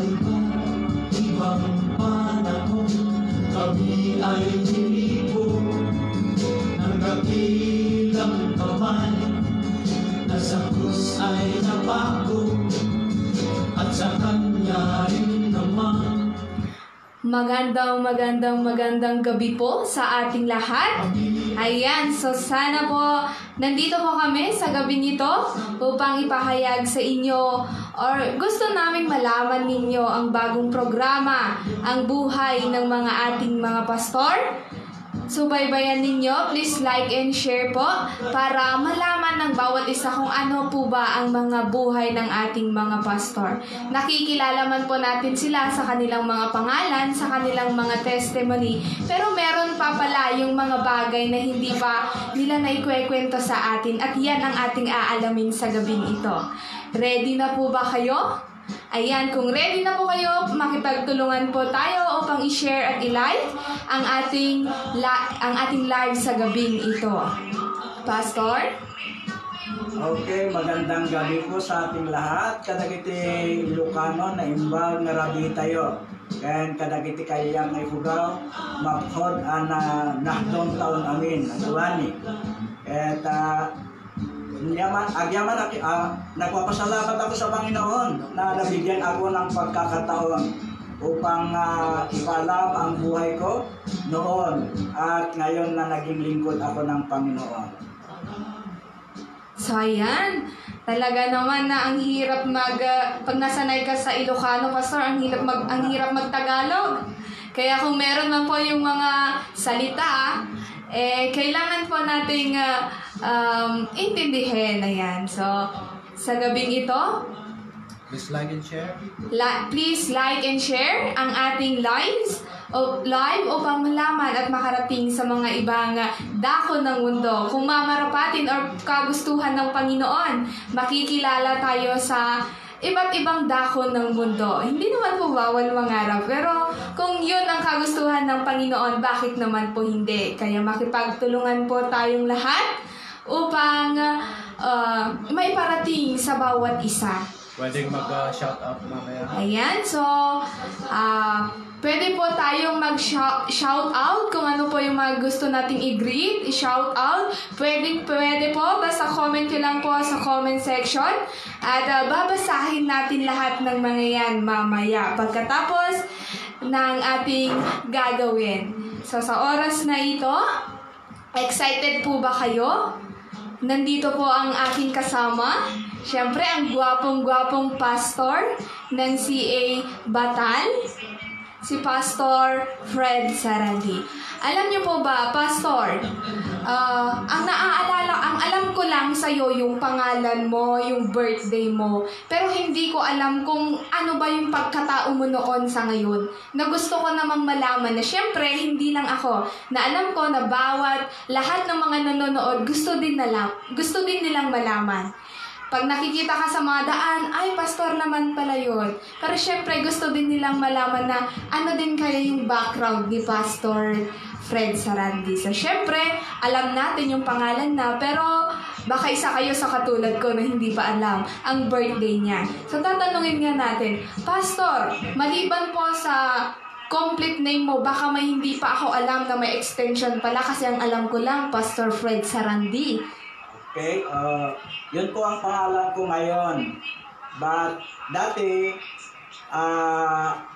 ibang panahon, kami ay tinipo ng dakilang kamay, na sa krus ay napako at sa kanya rin naman. Magandang gabi po sa ating lahat. Ayan, so sana po nandito po kami sa gabi nito upang ipahayag sa inyo or gusto naming malaman ninyo ang bagong programa, ang buhay ng mga ating mga pastor. Subaybayan ninyo, please like and share po para malaman ng bawat isa kung ano po ba ang mga buhay ng ating mga pastor. Nakikilala man po natin sila sa kanilang mga pangalan, sa kanilang mga testimony, pero meron pa pala yung mga bagay na hindi pa nila naikwekwento sa atin at yan ang ating aalamin sa gabing ito. Ready na po ba kayo? Ayan, kung ready na po kayo, makipagtulungan po tayo upang i-share at i-like ang ating live sa gabing ito. Pastor? Okay, magandang gabi po sa ating lahat. Kadagiti Ilocano na imbag na rabi tayo. Kaya kadagiti kayang ifugaw, maphod nahdong taon amin, nagulani. At nagpapasalamat ako sa Panginoon na nabigyan ako ng pagkakataon upang ipalam ang buhay ko noon at ngayon na naging lingkod ako ng Panginoon. So ayan, talaga naman na ang hirap pag nasanay ka sa Ilocano, Pastor, ang hirap magtagalog. Kaya kung meron man po yung mga salita, kailangan po nating intindihin. Ayan. So, sa gabing ito, Please like and share. Please like and share ang ating live upang malaman at makarating sa mga ibang dako ng mundo. Kung mamarapatin or kagustuhan ng Panginoon, makikilala tayo sa iba't ibang dako ng mundo. Hindi naman po bawal mangarap, pero kung yun ang kagustuhan ng Panginoon, bakit naman po hindi? Kaya makipagtulungan po tayong lahat upang may parating sa bawat isa. Pwedeng mag-shout out mamaya. Ayan, so pwede po tayong mag-shout out kung ano po yung mga gusto nating i-greet, i-shout out. Pwede po, basta comment nyo lang po sa comment section at babasahin natin lahat ng mga yan mamaya pagkatapos ng ating gagawin. So sa oras na ito, excited po ba kayo? Nandito po ang aking kasama. Siyempre, ang gwapong-gwapong pastor ng CA Batal, si Pastor Fred Sarandi. Alam niyo po ba, Pastor, ang alam ko lang sa'yo yung pangalan mo, yung birthday mo, pero hindi ko alam kung ano ba yung pagkatao mo noon sa ngayon. Na gusto ko namang malaman na siyempre, hindi lang ako, na alam ko na lahat ng mga nanonood, gusto din nilang malaman. Pag nakikita ka sa mga daan, ay, pastor naman pala yun. Pero syempre, gusto din nilang malaman na ano din kaya yung background ni Pastor Fred Sarandi. So, syempre, alam natin yung pangalan na, pero baka isa kayo sa katulad ko na hindi pa alam ang birthday niya. So, tatanungin nga natin, Pastor, maliban po sa complete name mo, baka may hindi pa ako alam na may extension pala kasi ang alam ko lang, Pastor Fred Sarandi. Okay, yun po ang pangalan ko ngayon. But dati,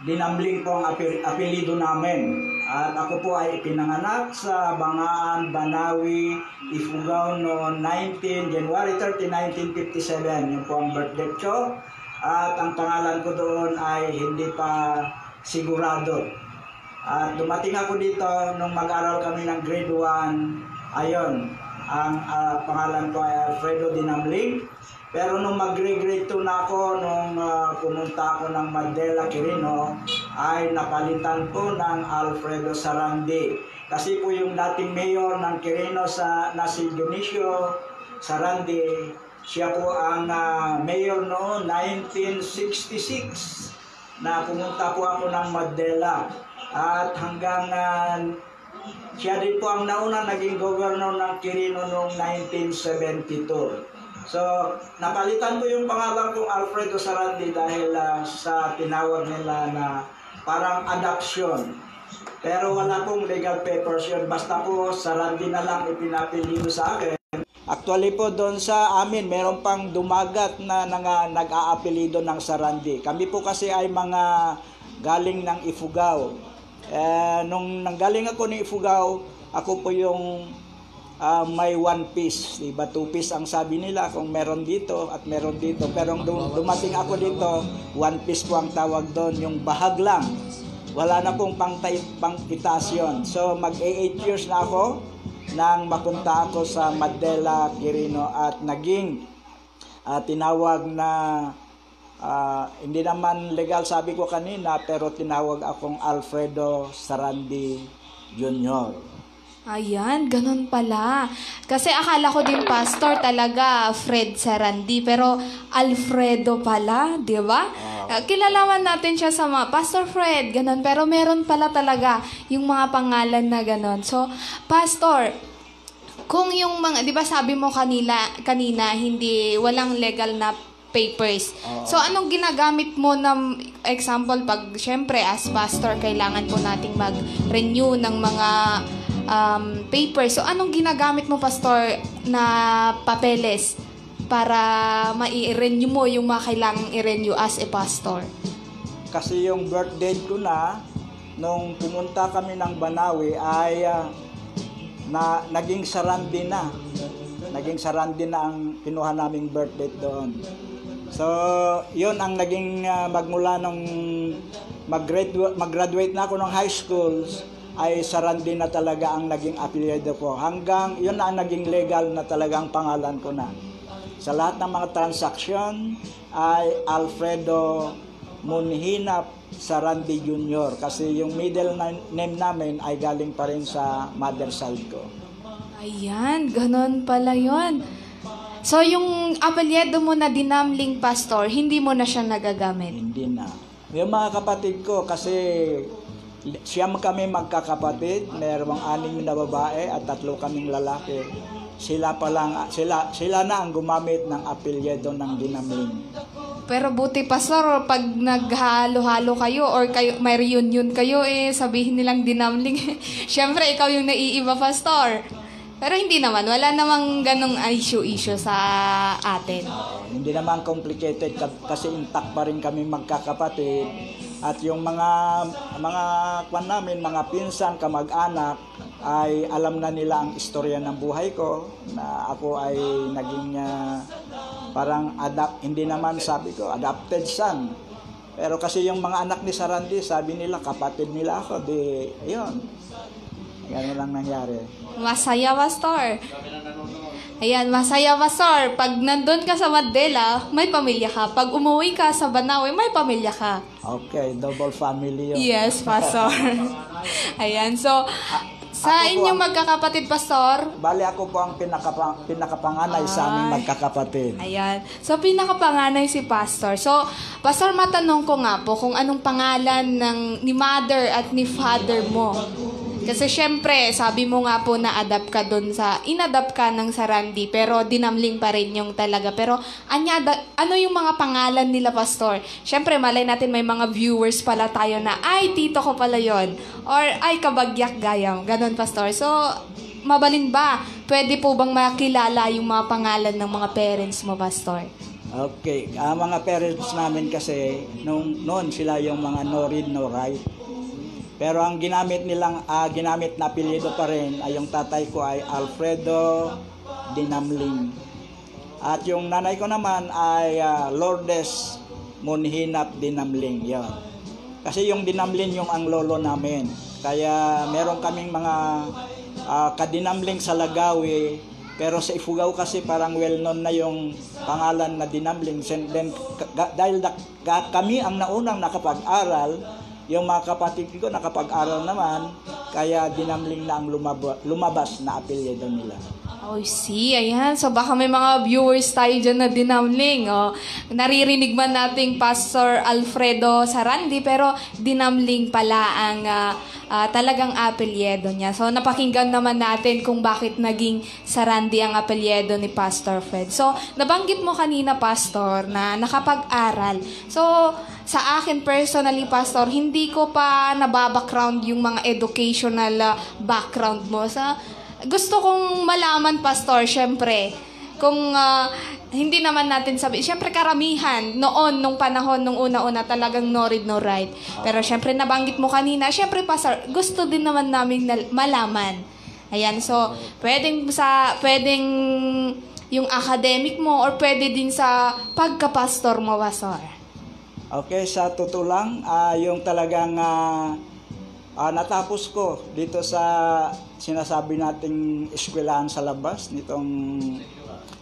dinambling po ang apelido namin. At ako po ay ipinanganak sa Bangaan, Banawi, Ifugao noong January 30, 1957. Yun po ang birthday ko. At ang pangalan ko doon ay hindi pa sigurado. At dumating ako dito nung mag-aral kami ng grade 1. Ayun. Ang pangalan ko ay Alfredo Dinamling. Pero nung mag-grade 2 na ako, nung pumunta ako ng Mandela, Quirino, ay napalitan po ng Alfredo Sarandi. Kasi po yung dating mayor ng Quirino na si Dionisio Sarandi, siya po ang mayor noon, 1966, na pumunta po ako ng Mandela. At hanggang siya din po ang nauna naging governor ng Quirino noong 1972. So, napalitan ko yung pangalan kong Alfredo Sarandi dahil sa tinawag nila na parang adoption. Pero wala pong legal papers yun. Basta po, Sarandi na lang ipinapilido sa akin. Actually po, doon sa amin, meron pang dumagat na nag-aapelido ng Sarandi. Kami po kasi ay mga galing ng Ifugao. Nung nanggaling ako ng Ifugao, ako po yung may one piece, diba? Two piece ang sabi nila kung meron dito at meron dito. Pero dumating ako dito, one piece po ang tawag doon, yung bahag lang. Wala na pong pang-itaas yun. So mag-8 years na ako nang mapunta ako sa Mandela, Quirino at naging tinawag na hindi naman legal sabi ko kanina, pero tinawag akong Alfredo Sarandi Jr. Ayan, ganun pala. Kasi akala ko din pastor talaga, Fred Sarandi. Pero Alfredo pala, di ba? Kilalaman natin siya sa mga, Pastor Fred, ganun. Pero meron pala talaga yung mga pangalan na ganun. So, pastor, kung yung mga, di ba sabi mo kanina hindi, walang legal na papers. So, anong ginagamit mo ng example, pag, syempre, as pastor, kailangan po nating mag-renew ng mga paper. So, anong ginagamit mo, pastor, na papeles para ma-renew mo yung mga kailangang i-renew as a pastor? Kasi yung birth date ko na, nung pumunta kami ng Banawi, ay naging Sarandi na. Naging Sarandi na ang kinuha naming birth date doon. So, yun ang naging magmula nung mag-graduate na ako ng high schools, ay Sarandi na talaga ang naging apelyido ko. Hanggang yun na ang naging legal na talagang pangalan ko na. Sa lahat ng mga transaksyon ay Alfredo Munhinap Sarandi Jr. Kasi yung middle name namin ay galing pa rin sa mother side ko. Ayan, ganon pala yun. So yung apelyido mo na dinamling pastor, hindi mo na siya nagagamit? Hindi na. Yung mga kapatid ko, kasi siyam kami magkakapatid, mayroong 6 na babae at 3 kaming lalaki. Sila na ang gumamit ng apelyido ng dinamling. Pero buti pastor, pag naghalo-halo kayo or may reunion kayo, sabihin nilang dinamling. Siyempre, ikaw yung naiiba, pastor. Pero hindi naman, wala namang ganong issue sa atin. Hindi naman complicated kasi intact pa rin kami magkakapatid. At yung mga kwan namin, mga pinsan, kamag-anak, ay alam na nila ang istorya ng buhay ko, na ako ay naging parang hindi naman sabi ko, adopted son. Pero kasi yung mga anak ni Sarandi, sabi nila, kapatid nila ako, di, ayun. Gano'n lang nangyari. Masaya, pastor. Ayan, masaya, pastor. Pag nandun ka sa Mandela, may pamilya ka. Pag umuwi ka sa Banawe, may pamilya ka. Okay, double family yun. Yes, pastor. Ayan, so, sa inyong magkakapatid, pastor? Bali, ako po ang pinakapanganay sa aming magkakapatid. Ayan. So, pinakapanganay si pastor. So, pastor, matanong ko nga po kung anong pangalan ni mother at ni father mo. Kasi syempre, sabi mo nga po na inadapt ka ng Sarandi, pero dinamling pa rin yung talaga. Pero ano yung mga pangalan nila, pastor? Syempre, malay natin may mga viewers pala tayo na, ay, tito ko pala yon, or ay, kabagyak gayam. Ganon, pastor. So, mabalin ba? Pwede po bang makilala yung mga pangalan ng mga parents mo, pastor? Okay. Mga parents namin kasi, noon sila yung mga no read, no write. Pero ang ginamit na apelyido pa rin ay yung tatay ko ay Alfredo Dinamling. At yung nanay ko naman ay Lourdes Munhinap Dinamling. Yan. Kasi yung Dinamling yung ang lolo namin. Kaya meron kaming mga kadinamling sa Lagawi. Pero sa Ifugao kasi parang well-known na yung pangalan na Dinamling. Then, dahil kami ang naunang nakapag-aral, yung mga kapatid ko nakapag-aral naman, kaya Dinamling na ang lumabas na apelyido nila. Oh, see, ayan. So baka may mga viewers tayo dyan na dinamling. Oh. Naririnig man nating Pastor Alfredo Sarandi, pero dinamling pala ang talagang apelyedo niya. So napakinggan naman natin kung bakit naging Sarandi ang apelyedo ni Pastor Fred. So nabanggit mo kanina, Pastor, na nakapag-aral. So sa akin personally, Pastor, hindi ko pa nababackground yung mga educational background mo. Gusto kong malaman, Pastor, syempre, kung hindi naman natin sabi, syempre karamihan noon, nung panahon, nung una-una talagang no read, no write. Pero syempre nabanggit mo kanina, syempre, Pastor, gusto din naman namin malaman. Ayan, so, pwedeng yung academic mo or pwede din sa pagka-pastor mo, Pastor. Okay, sa totoo lang, yung talagang natapos ko dito sa sinasabi nating eskwelahan sa labas, nitong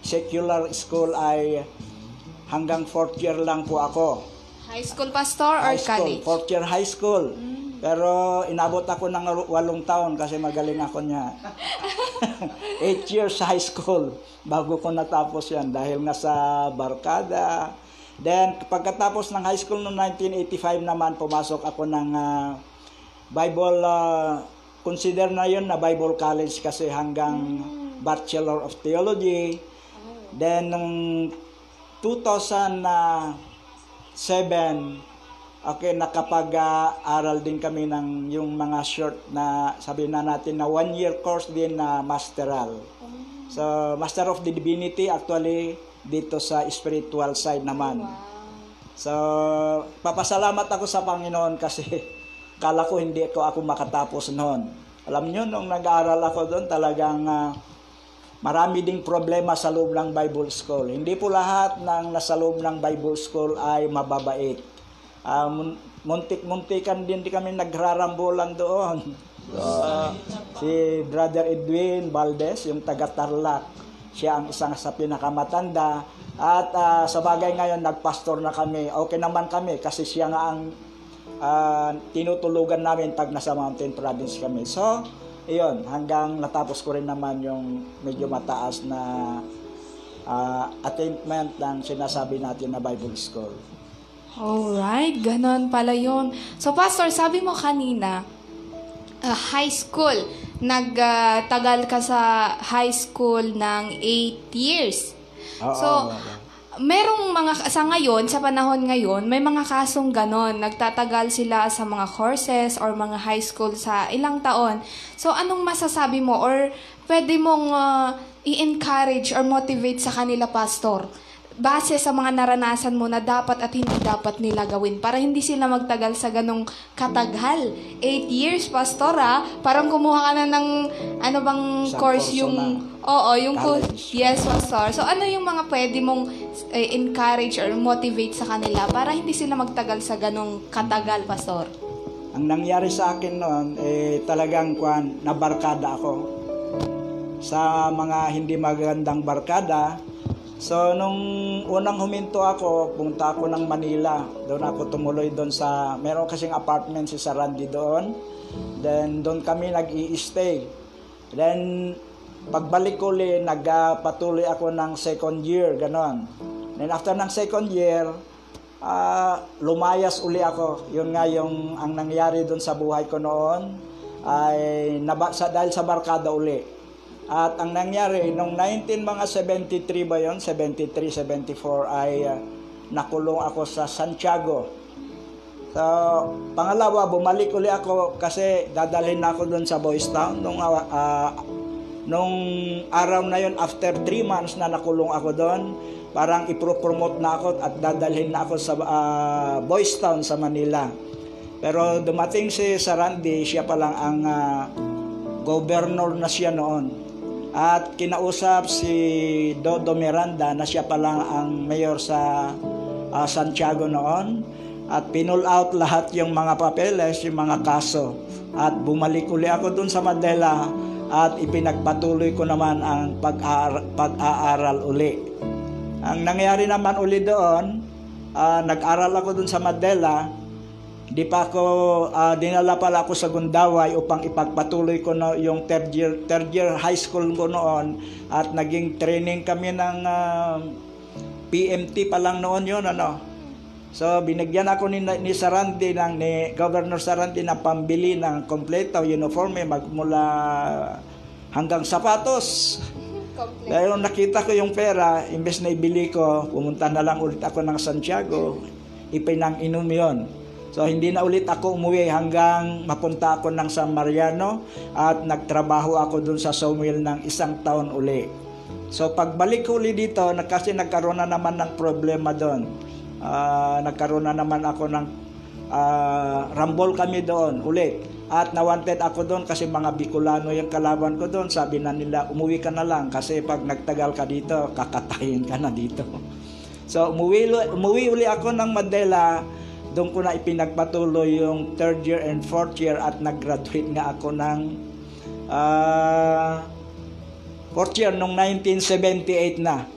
secular school ay hanggang 4th year lang po ako. High school, Pastor, or High school, college? 4th year high school. Pero inabot ako ng 8 taon kasi magaling ako niya. 8 years high school bago ko natapos yan dahil nga sa barkada. Then pagkatapos ng high school noong 1985 naman, pumasok ako ng Bible, consider na yun na Bible College kasi hanggang Bachelor of Theology. Then, noong 2007, okay, nakapag-aral din kami ng yung mga short na, sabihin na natin na 1-year course din na masteral. So, Master of Divinity actually dito sa spiritual side naman. So, papasalamat ako sa Panginoon kasi kala ko hindi ako makatapos noon. Alam nyo, nung nag-aaral ako doon, talagang marami ding problema sa loob ng Bible School. Hindi po lahat ng nasa loob ng Bible School ay mababait. Muntik-muntikan din kami nagrarambulan doon. Si Brother Edwin Valdez, yung taga-Tarlac, siya ang isang sa pinakamatanda. At sa bagay ngayon, nagpastor na kami. Okay naman kami kasi siya nga ang tinutulugan namin pag nasa Mountain Province kami. So, iyon, hanggang natapos ko rin naman yung medyo mataas na attainment ng sinasabi natin na Bible School. Alright, ganon pala yun. So, Pastor, sabi mo kanina, high school. Nagtagal ka sa high school ng 8 years. So, merong mga, sa ngayon, sa panahon ngayon, may mga kasong ganon. Nagtatagal sila sa mga courses or mga high school sa ilang taon. So, anong masasabi mo or pwede mong i-encourage or motivate sa kanila, Pastor? Base sa mga naranasan mo na dapat at hindi dapat nila gawin para hindi sila magtagal sa ganong katagal. 8 years, Pastor, parang kumuha ka na ng ano bang course yung yung yes, Pastor. So ano yung mga pwede mong encourage or motivate sa kanila para hindi sila magtagal sa ganong katagal, Pastor? Ang nangyari sa akin noon talagang nabarkada ako sa mga hindi magandang barkada. So, nung unang huminto ako, punta ako ng Manila. Doon ako tumuloy doon sa, meron kasing apartment si Sarandi doon. Then, doon kami nag-i-stay. Then, pagbalik ko ulit, nagpatuloy ako ng 2nd year, ganon. Then, after ng 2nd year, lumayas uli ako. Yun nga yung ang nangyari doon sa buhay ko noon, ay dahil sa barkada uli. At ang nangyari, nung 1973 ba yun, 73, 74, ay nakulong ako sa Santiago. So, pangalawa, bumalik uli ako kasi dadalhin na ako doon sa Boys Town. Nung araw na yun, after 3 months na nakulong ako doon, parang ipropromote na ako at dadalhin na ako sa Boys Town sa Manila. Pero dumating si Sarandi, siya pa lang ang governor na siya noon. At kinausap si Dodo Miranda na siya pa lang ang mayor sa Santiago noon. At pinull out lahat yung mga papeles, yung mga kaso. At bumalik uli ako dun sa Manila at ipinagpatuloy ko naman ang pag-aaral uli. Ang nangyari naman uli doon, nag-aral ako dun sa Manila. Di pa ako, dinala pala ako sa Gundaway upang ipagpatuloy ko no, yung third year high school ko noon, at naging training kami ng PMT pa lang noon yun, ano. So, binigyan ako ni Sarandi, ni Governor Sarandi ng pambili ng kompleto, uniforme, magmula hanggang sapatos. Dahil nakita ko yung pera, imbes na ibili ko, pumunta na lang ulit ako ng Santiago, ipinang-inom yun. So, hindi na ulit ako umuwi hanggang mapunta ako ng San Mariano at nagtrabaho ako dun sa sawmill ng 1 taon uli. So, pagbalik ko uli dito, kasi nagkaroon na naman ng problema doon. Nagkaroon na naman ako ng rambol kami doon ulit. At nawanted ako doon kasi mga Bicolano yung kalaban ko doon. Sabi na nila, umuwi ka na lang kasi pag nagtagal ka dito, kakatayin ka na dito. So, umuwi uli ako ng Mandela. Doon ko na ipinagpatuloy yung 3rd year and 4th year at nag-graduate nga ako ng 4th year nung 1978 na.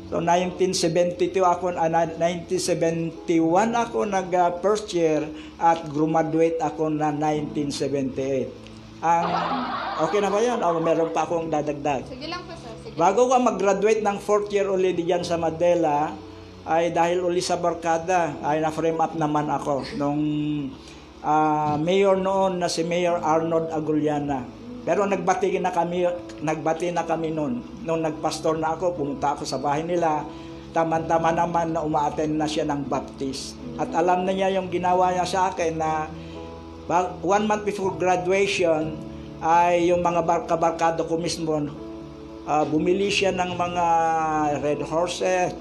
So 1972 ako, 1971 ako nag-first year at graduate ako na 1978. Okay na ba yan? O meron pa akong dadagdag? Sige lang po, sir. Sige. Bago ko mag-graduate ng 4th year uli diyan sa Mandela, ay dahil uli sa barkada, ay na-frame up naman ako nung mayor noon na si Mayor Arnold Agullana. Pero nagbati na kami noon. Nung nagpastor na ako, pumunta ako sa bahay nila. Tama-tama naman na umaattend na siya ng baptist. At alam na niya yung ginawa niya sa akin na 1 month before graduation ay yung mga kabarkado ko mismo, bumili siya ng mga Red Horses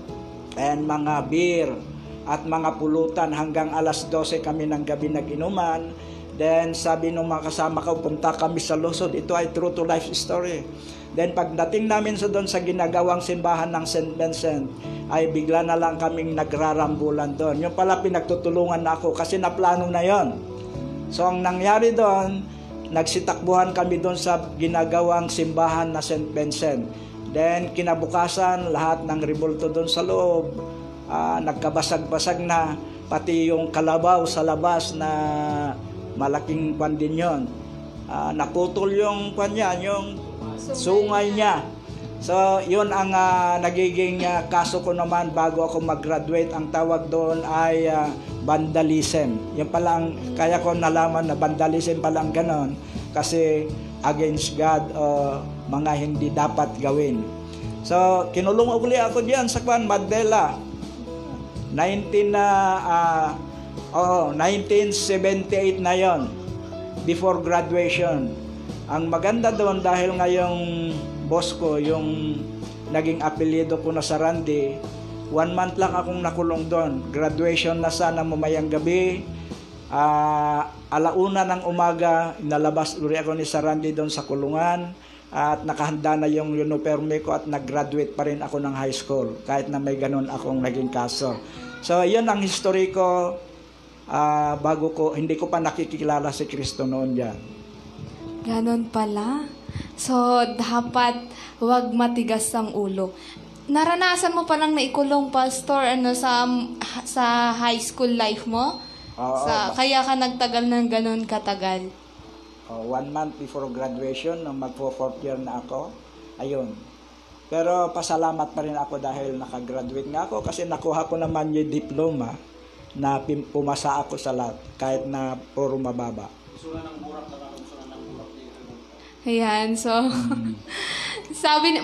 and mga beer at mga pulutan hanggang alas 12 kami ng gabi nag-inuman. Then sabi nung mga kasama ko, punta kami sa Luzon. Ito ay true to life story. Then pagdating namin sa doon sa ginagawang simbahan ng St. Vincent, ay bigla na lang kaming nagrarambulan doon. Yung pala pinagtutulungan na ako kasi naplano na yon. So ang nangyari doon, nagsitakbuhan kami doon sa ginagawang simbahan na St. Vincent. Then kinabukasan, lahat ng rebulto doon sa loob, nagkabasag-basag na, pati yung kalabaw sa labas na malaking pan din yun. Naputol yung pan niya, yung sungay niya. So, yun ang nagiging kaso ko naman bago ako mag-graduate. Ang tawag doon ay vandalism. Yun palang, kaya ko nalaman na vandalism palang ganon kasi against God o mga hindi dapat gawin. So, kinulong uli ako diyan sa Mandela. 1978 na yon, before graduation. Ang maganda doon dahil ngayong boss ko, yung naging apelyido ko na Sarandi, 1 month lang akong nakulong doon. Graduation na sana mamayang gabi, 1:00 ng umaga, inalabas uli ako ni Sarandi doon sa kulungan at nakahanda na yung uniforme ko at nag-graduate pa rin ako ng high school kahit na may ganun akong naging kaso. So, yun ang history ko. Hindi ko pa nakikilala si Kristo noon dyan. Ganon pala. So, dapat wag matigas ang ulo. Naranasan mo palang naikulong, Pastor, sa high school life mo? Oo. Kaya ka nagtagal ng ganon katagal? 1 month before graduation, nung magpo-4th year na ako, ayun. Pero pasalamat pa rin ako dahil nakagraduate nga ako kasi nakuha ko naman yung diploma na pumasa ako sa lahat kahit na puro mababa. Ayan, so sabi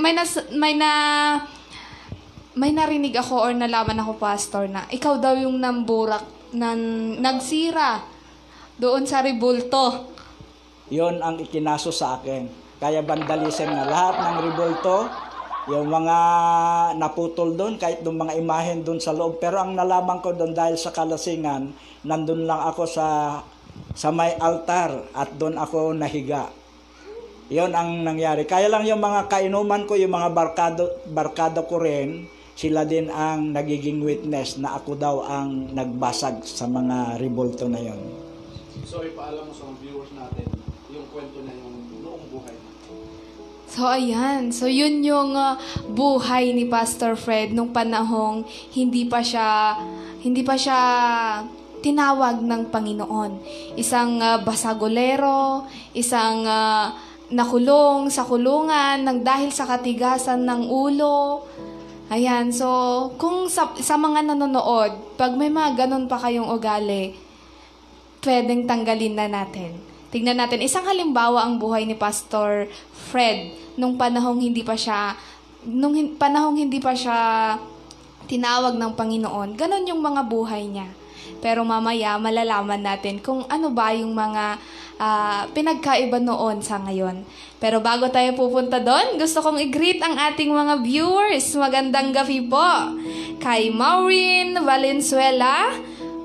may narinig ako or nalaman ako, Pastor, na ikaw daw yung namburak nagsira doon sa rebulto. Yon ang ikinaso sa akin. Kaya vandalism na lahat ng rebulto, yung mga naputol doon, kahit yung mga imahen doon sa loob. Pero ang nalaman ko doon dahil sa kalasingan, nandun lang ako sa may altar at doon ako nahiga. Yon ang nangyari. Kaya lang yung mga kainuman ko, yung mga barkado ko rin, sila din ang nagiging witness na ako daw ang nagbasag sa mga rebulto na yon. So, ipaalam mo sa mga viewers natin yung kwento na yung noong buhay. So, ayan. So, yun yung buhay ni Pastor Fred nung panahong hindi pa siya tinawag ng Panginoon. Isang basagolero, isang nakulong sa kulungan ng dahil sa katigasan ng ulo. Ayan, so kung sa mga nanonood, pag may mga ganun pa kayong ugali, pwedeng tanggalin na natin. Tignan natin, isang halimbawa ang buhay ni Pastor Fred nung panahong hindi pa siya tinawag ng Panginoon. Ganon yung mga buhay niya. Pero mamaya, malalaman natin kung ano ba yung mga pinagkaiba noon sa ngayon. Pero bago tayo pupunta doon, gusto kong i-greet ang ating mga viewers. Magandang gabi po kay Maureen Valenzuela.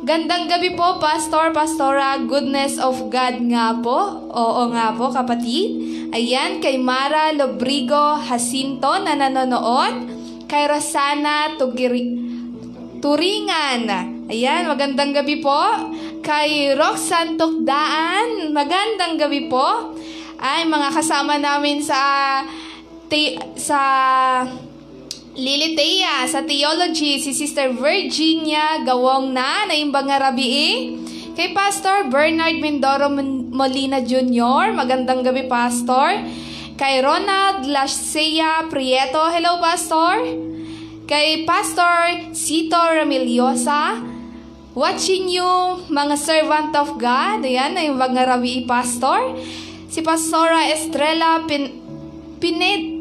Gandang gabi po, Pastor, Pastora, goodness of God nga po. Oo nga po, kapatid. Ayan, kay Mara Lobrigo Jacinto na nanonood. Kay Rosana Turingan. Ayan, magandang gabi po. Kay Roxanne Tukdaan, magandang gabi po. Ay, mga kasama namin sa Lilitea, sa Theology, si Sister Virginia Gawong na imbang Rabii. Kay Pastor Bernard Mindoro Molina Jr., magandang gabi, Pastor. Kay Ronald Lasea Prieto, hello, Pastor. Kay Pastor Cito Ramiliosa, watching you, mga servant of God. Ayan, na yung mga Rabii, Pastor. Si Pastora Estrella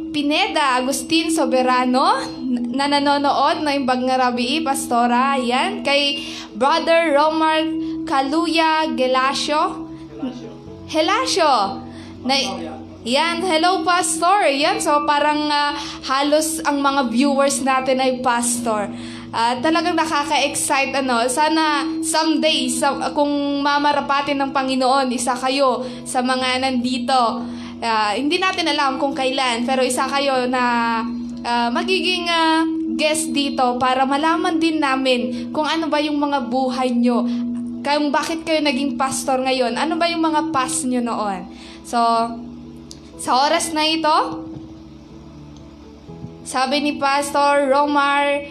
Pineda Agustin Soberano, na nanonood na yung mga Rabii, Pastora. Ayan, kay Brother Romar Kaluya Gelasio. Yan, hello, Pastor. Yan, so parang halos ang mga viewers natin ay Pastor. Talagang nakaka-excite, sana someday, kung mamarapatin ng Panginoon, isa kayo sa mga nandito. Hindi natin alam kung kailan, pero isa kayo na magiging guest dito para malaman din namin kung ano ba yung mga buhay nyo, kung bakit kayo naging pastor ngayon, ano ba yung mga past nyo noon. So, sa oras na ito, sabi ni Pastor Romar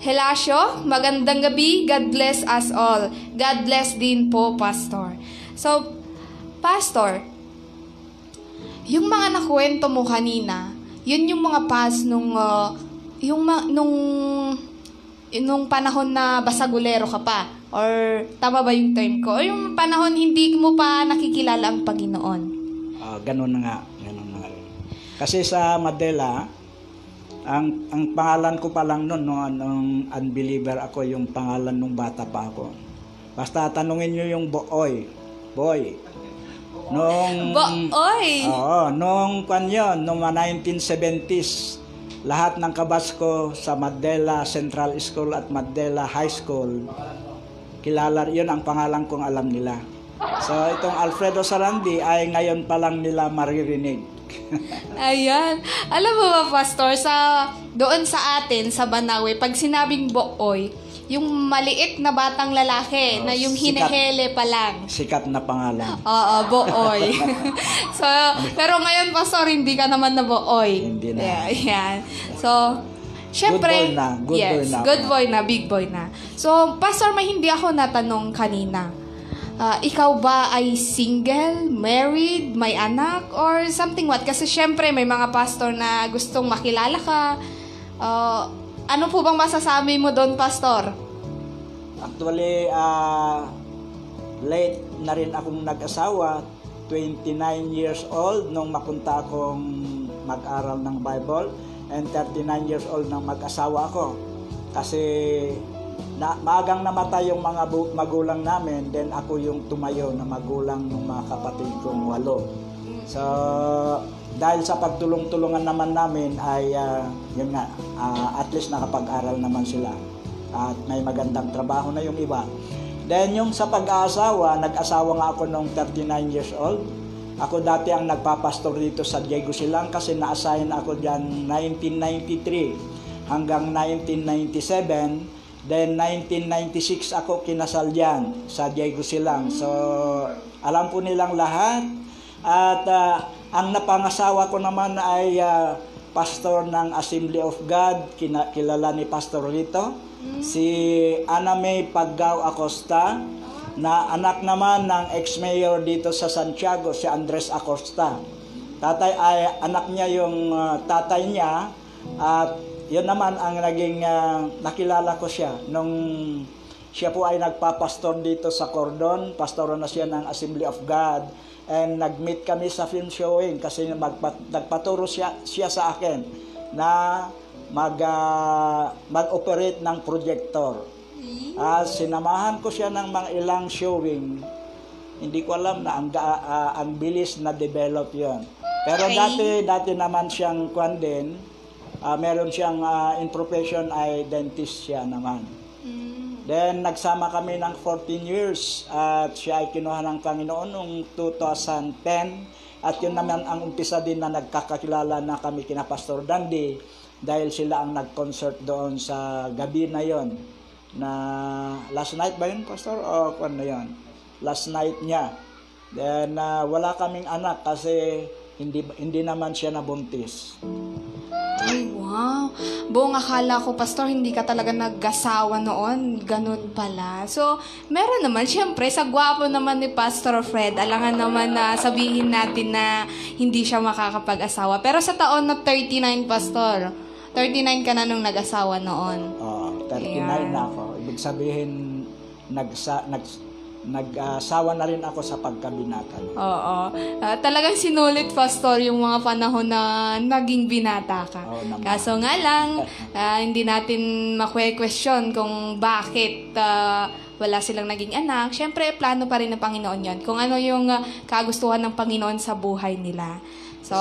Helasio, magandang gabi, God bless us all. God bless din po, Pastor. So, Pastor, yung mga nakwento mo kanina, yun yung mga past nung panahon na basagulero ka pa? Or tama ba yung term ko? O yung panahon hindi mo pa nakikilala ang Panginoon? Ganun na nga. Kasi sa Madela, ang pangalan ko pa lang noon, nung unbeliever ako, yung pangalan nung bata pa ako. Basta tanungin nyo yung Boy. Nung 1970s, lahat ng kabas ko sa Madela Central School at Madela High School, kilala, yun ang pangalan kong alam nila. So, itong Alfredo Sarandi ay ngayon pa lang nila maririnig. Ayan. Alam mo ba, Pastor, doon sa atin, sa Banawe, pag sinabing Booy, yung maliit na batang lalaki na yung hinehele pa lang. Sikat na pangalan. Oo, Booy. So, pero ngayon, Pastor, hindi ka naman na Booy. Hindi na. Ayan. So, syempre, good boy na, big boy na. So, Pastor, may hindi ako natanong kanina. Ikaw ba ay single, married, may anak, or something what? Kasi syempre, may mga pastor na gustong makilala ka. Ano po bang masasabi mo doon, Pastor? Actually, late na rin akong nag-asawa. 29 years old nung mapunta akong mag-aral ng Bible. And 39 years old nang mag-asawa ako. Kasi maagang namatay yung mga magulang namin, then ako yung tumayo na magulang ng mga kapatid kong 8. So, dahil sa pagtulong-tulungan naman namin ay yun nga, at least nakapag-aral naman sila at may magandang trabaho na yung iba. Then yung sa pag-aasawa, nag-asawa nga ako nung 39 years old. Ako dati ang nagpapastor dito sa Diego Silang kasi na-assign ako dyan 1993 hanggang 1997. Then 1996 ako kinasal dyan sa Diego Silang. So alam po nilang lahat. At ang napangasawa ko naman ay pastor ng Assembly of God, kilala ni Pastor Rito, si Ana May Paggaw Acosta, na anak naman ng ex-mayor dito sa Santiago, si Andres Acosta. Tatay ay anak niya yung tatay niya, at yun naman ang naging nakilala ko siya nung siya po ay nagpapastor dito sa Cordon. Pastor na siya ng Assembly of God, and nag-meet kami sa film showing kasi nagpaturo siya sa akin na mag-operate ng projector. Sinamahan ko siya ng mga ilang showing. Hindi ko alam na ang bilis na develop yon. Pero dati naman siyang kwan din. Meron siyang in profession ay dentist siya naman. Then nagsama kami ng 14 years at siya ay kinuha ng Panginoon noong 2010. At yun naman ang umpisa din na nagkakakilala na kami kina Pastor Dandy dahil sila ang nag-concert doon sa gabi na yon. Na last night ba yun, Pastor? O kung na yun? Last night niya. Then wala kaming anak kasi hindi naman siya nabuntis. Ay, wow. Buong akala ko, Pastor, hindi ka talaga nag-asawa noon. Ganun pala. So, meron naman, syempre, sa gwapo naman ni Pastor Fred, alangan naman na sabihin natin na hindi siya makakapag-asawa. Pero sa taon na 39, Pastor, 39 ka na nung nag-asawa noon. 39 na ako. Ibig sabihin, nag-asawa na rin ako sa pagkabinata. Oo. Talagang sinulit, Pastor, yung mga panahon na naging binata ka. Kaso nga lang, hindi natin makwe-question kung bakit wala silang naging anak. Siyempre, plano pa rin ng Panginoon yon. Kung ano yung kagustuhan ng Panginoon sa buhay nila. So,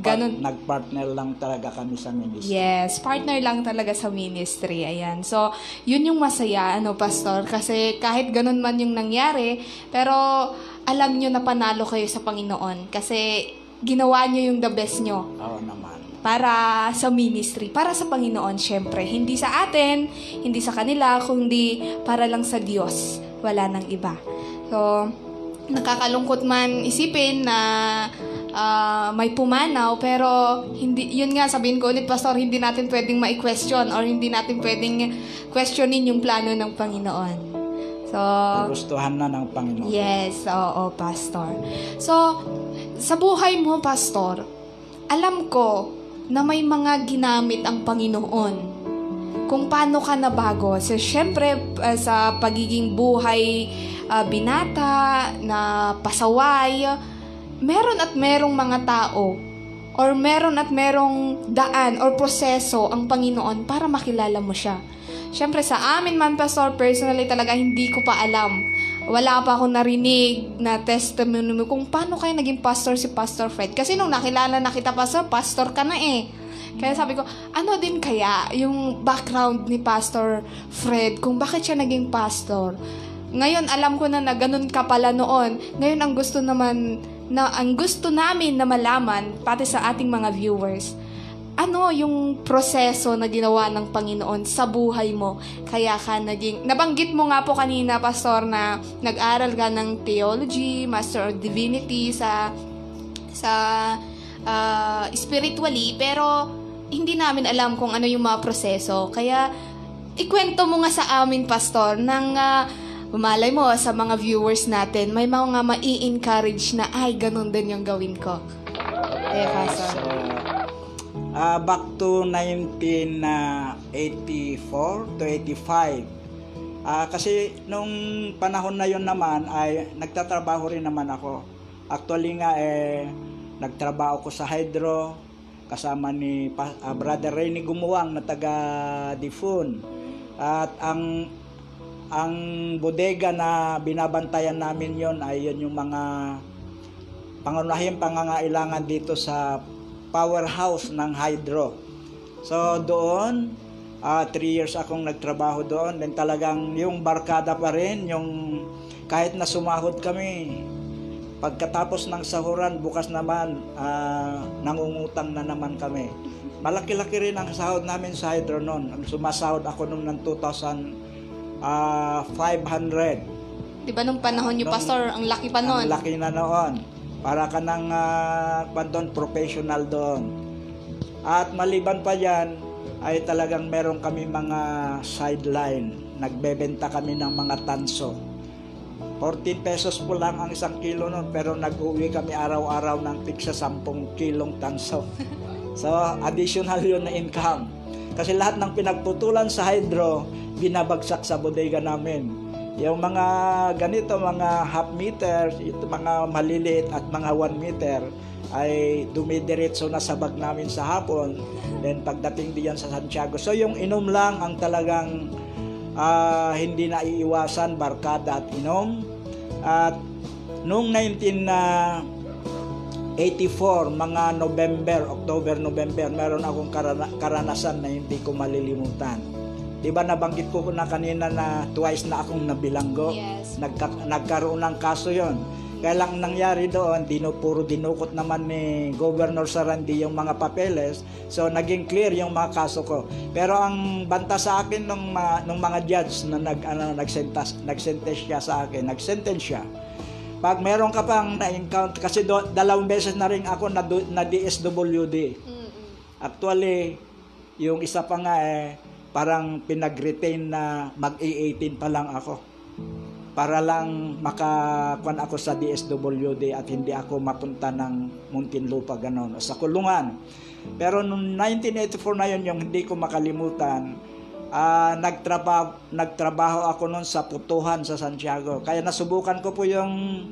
ganun. Nag-partner lang talaga kami sa ministry. Yes, partner lang talaga sa ministry. Ayan. So, yun yung masaya, Pastor. Kasi kahit ganun man yung nangyari, pero alam nyo na panalo kayo sa Panginoon. Kasi ginawa nyo yung the best nyo. Oo naman. Para sa ministry, para sa Panginoon, syempre. Hindi sa atin, hindi sa kanila, kundi para lang sa Diyos. Wala nang iba. So, nakakalungkot man isipin na may pumanaw, pero hindi, yun nga, sabihin ko ulit, Pastor, hindi natin pwedeng ma-question or hindi natin pwedeng questionin yung plano ng Panginoon. So, gustuhan na ng Panginoon. Yes, oo, Pastor. So, sa buhay mo, Pastor, alam ko na may mga ginamit ang Panginoon kung paano ka nabago. So, syempre, sa pagiging buhay binata, na pasaway, meron at merong mga tao or meron at merong daan or proseso ang Panginoon para makilala mo siya. Siyempre sa amin man, Pastor, personally talaga hindi ko pa alam. Wala pa akong narinig na testimony mo kung paano kayo naging pastor si Pastor Fred. Kasi nung nakilala na kita, pastor ka na eh. Kaya sabi ko, ano din kaya yung background ni Pastor Fred kung bakit siya naging pastor? Ngayon, alam ko na ganun ka pala noon. Ngayon, ang gusto namin na malaman, pati sa ating mga viewers, ano yung proseso na ginawa ng Panginoon sa buhay mo? Kaya ka nabanggit mo nga po kanina, Pastor, na nag-aral ka ng theology, Master of Divinity sa spiritually, pero hindi namin alam kung ano yung mga proseso. Kaya, ikwento mo nga sa amin, Pastor, nang malay mo sa mga viewers natin, may mga mai-encourage na, ay, ganun din yung gawin ko. Pastor. Back to 1984 to 85. Kasi nung panahon na yon naman ay nagtatrabaho rin naman ako. Actually nga nagtrabaho ko sa Hydro kasama ni Brother Rene Gumuwang na taga Difun. At ang bodega na binabantayan namin yon ay yun yung mga pangunahing pangangailangan dito sa powerhouse ng Hydro. So doon, 3 years akong nagtrabaho doon. Then talagang yung barkada pa rin, yung kahit na sumahod kami, pagkatapos ng sahuran, bukas naman, nangungutang na naman kami. Malaki-laki rin ang sahod namin sa Hydro noon. Sumasahod ako noon ng 2,500. Diba nung panahon niyo, Pastor, ang laki pa noon? Ang laki na noon. Para ka ng professional doon. At maliban pa yan, ay talagang meron kami mga sideline. Nagbebenta kami ng mga tanso. 14 pesos po lang ang 1 kilo nun, pero nag-uwi kami araw-araw ng tigsa 10 kilong tanso. So, additional yun na income. Kasi lahat ng pinagputulan sa hydro, binabagsak sa bodega namin. Yung mga ganito, mga half meter, ito mga maliliit at mga 1 meter, ay dumidiretso na sa bag namin sa hapon. Then pagdating diyan sa Santiago. So yung inom lang ang talagang hindi na iiwasan, barkada at inom. At noong 1984, mga October, November, meron akong karanasan na hindi ko malilimutan. Diba nabanggit ko na kanina na twice na akong nabilanggo? Yes. Nagkaroon ng kaso yon. Kaya lang nangyari doon, puro dinukot naman ni Governor Sarandi yung mga papeles. So naging clear yung mga kaso ko. Pero ang banta sa akin nung mga judge na nagsentence sa akin, pag meron ka pang na-encounter, kasi 2 beses na rin ako na DSWD. Actually, yung isa pa nga parang pinag-retain na mag-18 pa lang ako. Para lang makakuan ako sa DSWD at hindi ako mapunta ng Muntinlupa ganon, sa kulungan. Pero noong 1984 na yun, yung hindi ko makalimutan, nagtrabaho ako noon sa putuhan sa Santiago. Kaya nasubukan ko po yung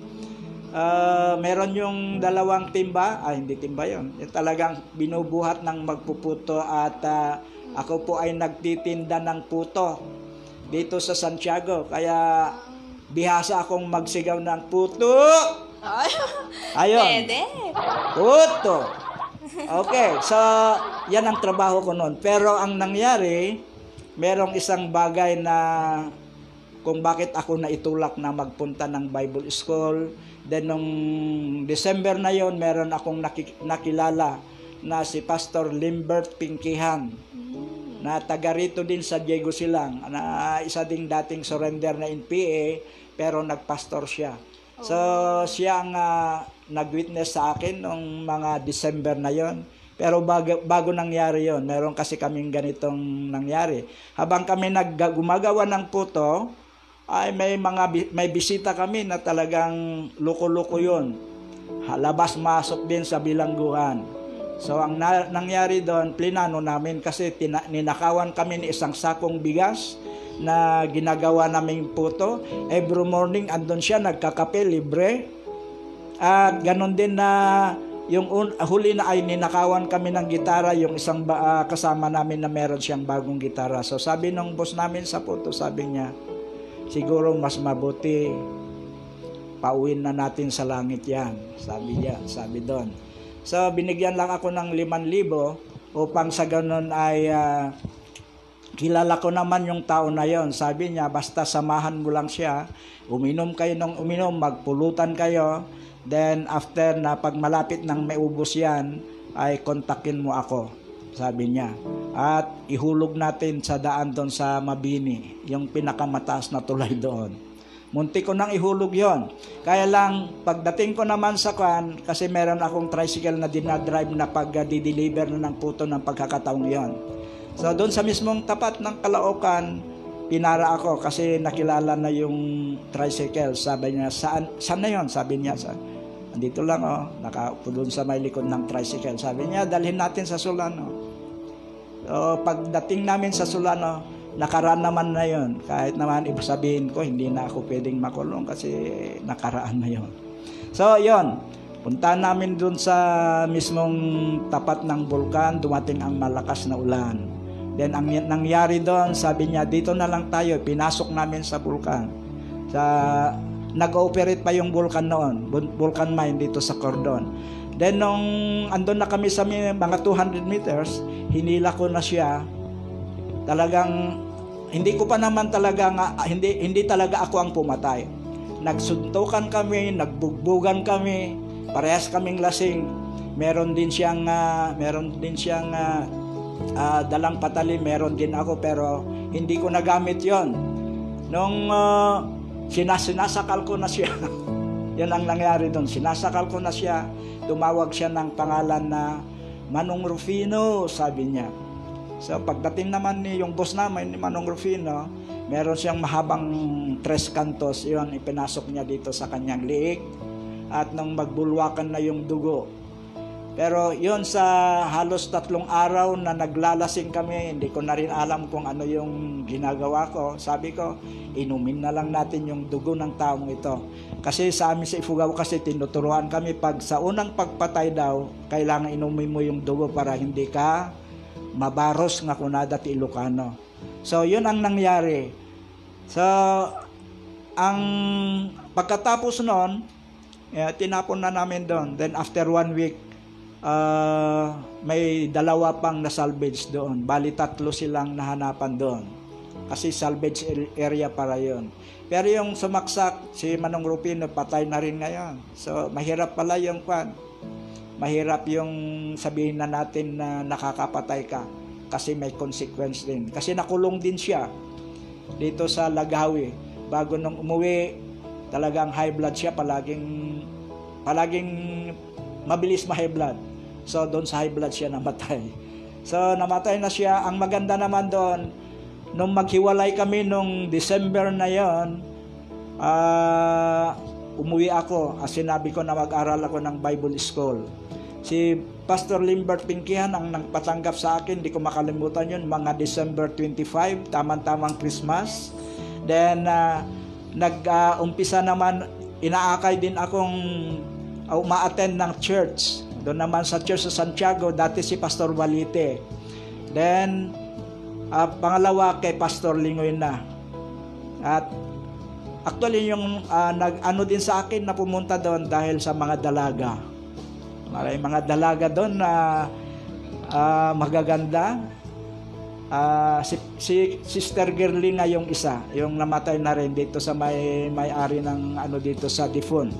meron yung 2 timba, hindi timba yun, yung talagang binubuhat ng magpuputo at ako po ay nagtitinda ng puto dito sa Santiago. Kaya bihasa akong magsigaw ng puto. Ayun. Pwede. Puto. Okay, so yan ang trabaho ko noon. Pero ang nangyari, merong isang bagay na kung bakit ako naitulak na magpunta ng Bible School. Then nung December na yon, meron akong nakilala na si Pastor Limbert Pinkihan, na taga rito din sa Diego Silang, na isa ding dating surrender na NPA, pero nagpastor siya. So siya ang nag-witness sa akin nung mga December na yon. Pero bago nangyari yon, meron kasi kaming ganitong nangyari. Habang kami gumagawa ng puto, ay may bisita kami na talagang loko-loko yon. Labas-masok din sa bilangguan. So ang nangyari doon, plinano namin kasi ninakawan kami ni isang sakong bigas na ginagawa naming puto. Every morning andun siya, nagkakape, libre. At ganon din na yung huli na ay ninakawan kami ng gitara, yung isang kasama namin na meron siyang bagong gitara. So sabi ng boss namin sa puto, sabi niya, siguro mas mabuti pauwin na natin sa langit yan. Sabi doon. So, binigyan lang ako ng 5,000 upang sa ganun ay kilala ko naman yung tao na yon. Sabi niya, basta samahan mo lang siya, uminom kayo ng uminom, magpulutan kayo, then after na pag malapit ng maubos yan, ay kontakin mo ako, sabi niya. At ihulog natin sa daan doon sa Mabini, yung pinakamataas na tulay doon. Munti ko nang ihulog yon. Kaya lang, pagdating ko naman sa kan, kasi meron akong tricycle na dinadrive na pag-deliver na ng puto ng pagkakataong yon. So, doon sa mismong tapat ng Caloocan, pinara ako kasi nakilala na yung tricycle. Sabi niya, saan na yon? Sabi niya, andito lang, nakaupo doon sa may likod ng tricycle. Sabi niya, dalhin natin sa Solano. So, pagdating namin sa Solano, nakaraan naman na yon. Kahit naman sabihin ko, hindi na ako pwedeng makulong kasi nakaraan na yon. So, yon. Puntahan namin dun sa mismong tapat ng bulkan, dumating ang malakas na ulan. Then, ang nangyari doon, sabi niya, dito na lang tayo. Pinasok namin sa bulkan. Nag-ooperate pa yung bulkan noon, bulkan mine dito sa Cordon. Then, nung andun na kami sa mga 200 meters, hinila ko na siya. Talagang hindi ko pa naman talaga hindi talaga ako ang pumatay. Nagsuntukan kami, nagbugbugan kami, parehas kaming lasing. Meron din siyang dalang patali, meron din ako, pero hindi ko nagamit 'yon. Nung sinasakal ko na siya. 'Yan ang nangyari doon. Sinasakal ko na siya. Tumawag siya ng pangalan na Manong Rufino, sabi niya. So pagdating naman ni yung boss namin, ni Manong Rufino, meron siyang mahabang 3 kantos, yun ipinasok niya dito sa kanyang liig. At nang magbulwakan na yung dugo. Pero yun sa halos 3 araw na naglalasing kami, hindi ko na rin alam kung ano yung ginagawa ko. Sabi ko, inumin na lang natin yung dugo ng taong ito. Kasi sa amin sa Ifugao kasi tinuturuan kami pag sa unang pagpatay daw, kailangan inumin mo yung dugo para hindi ka mabaros nga kunada ti Ilocano. So yun ang nangyari. So ang pagkatapos noon, tinapon na namin doon. Then after 1 week, may 2 pang na-salvage doon. Bali 3 silang nahanapan doon. Kasi salvage area para yon. Pero yung sumaksak, si Manong Rufino, patay na rin ngayon. So, mahirap pala yung kwan. Mahirap yung sabihin na natin na nakakapatay ka. Kasi may consequence din. Kasi nakulong din siya dito sa Lagawi. Bago nung umuwi, talagang high blood siya. Palaging mabilis ma-high blood. So, doon sa high blood siya namatay. So, namatay na siya. Ang maganda naman doon, nung maghiwalay kami nung December na yon, umuwi ako. Sinabi ko na mag-aral ako ng Bible School. Si Pastor Limbert Pinkihan ang nagpatanggap sa akin, di ko makalimutan yun, mga December 25, tamang-tamang Christmas. Then, nag-umpisa naman, inaakay din akong uma-attend ng church. Doon naman sa Church sa Santiago, dati si Pastor Valite. Then, pangalawa kay Pastor Lingoy na. At actually yung nag-ano din sa akin na pumunta doon dahil sa mga dalaga. May mga dalaga doon na magaganda. Si Sister Gerlina yung isa, yung namatay na rin dito sa may-ari ng ano dito sa Difon.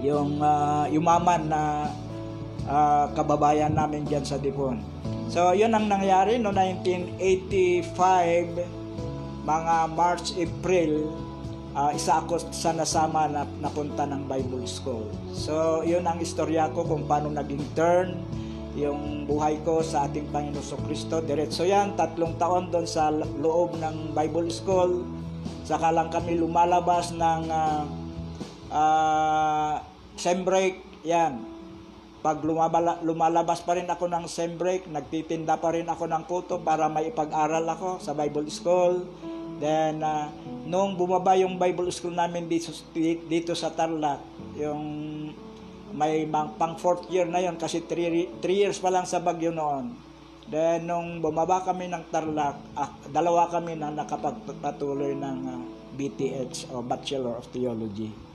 Yung umaman na kababayan namin diyan sa Difon. So, yun ang nangyari no 1985, mga March, April, isa ako sa nasama na napunta ng Bible School. So, yun ang istorya ko kung paano naging turn yung buhay ko sa ating Panginoon Kristo. Diretso yan, 3 taon doon sa loob ng Bible School. Saka lang kami lumalabas ng sem break, yan. Pag lumalabas pa rin ako ng sem break, nagtitinda pa rin ako ng puto para may ipag-aral ako sa Bible School. Then, nung bumaba yung Bible School namin dito sa Tarlac, yung may pang 4th year na yon kasi 3 years pa lang sa Baguio noon. Then, nung bumaba kami ng Tarlac, 2 kami na nakapagpatuloy ng BTH o Bachelor of Theology.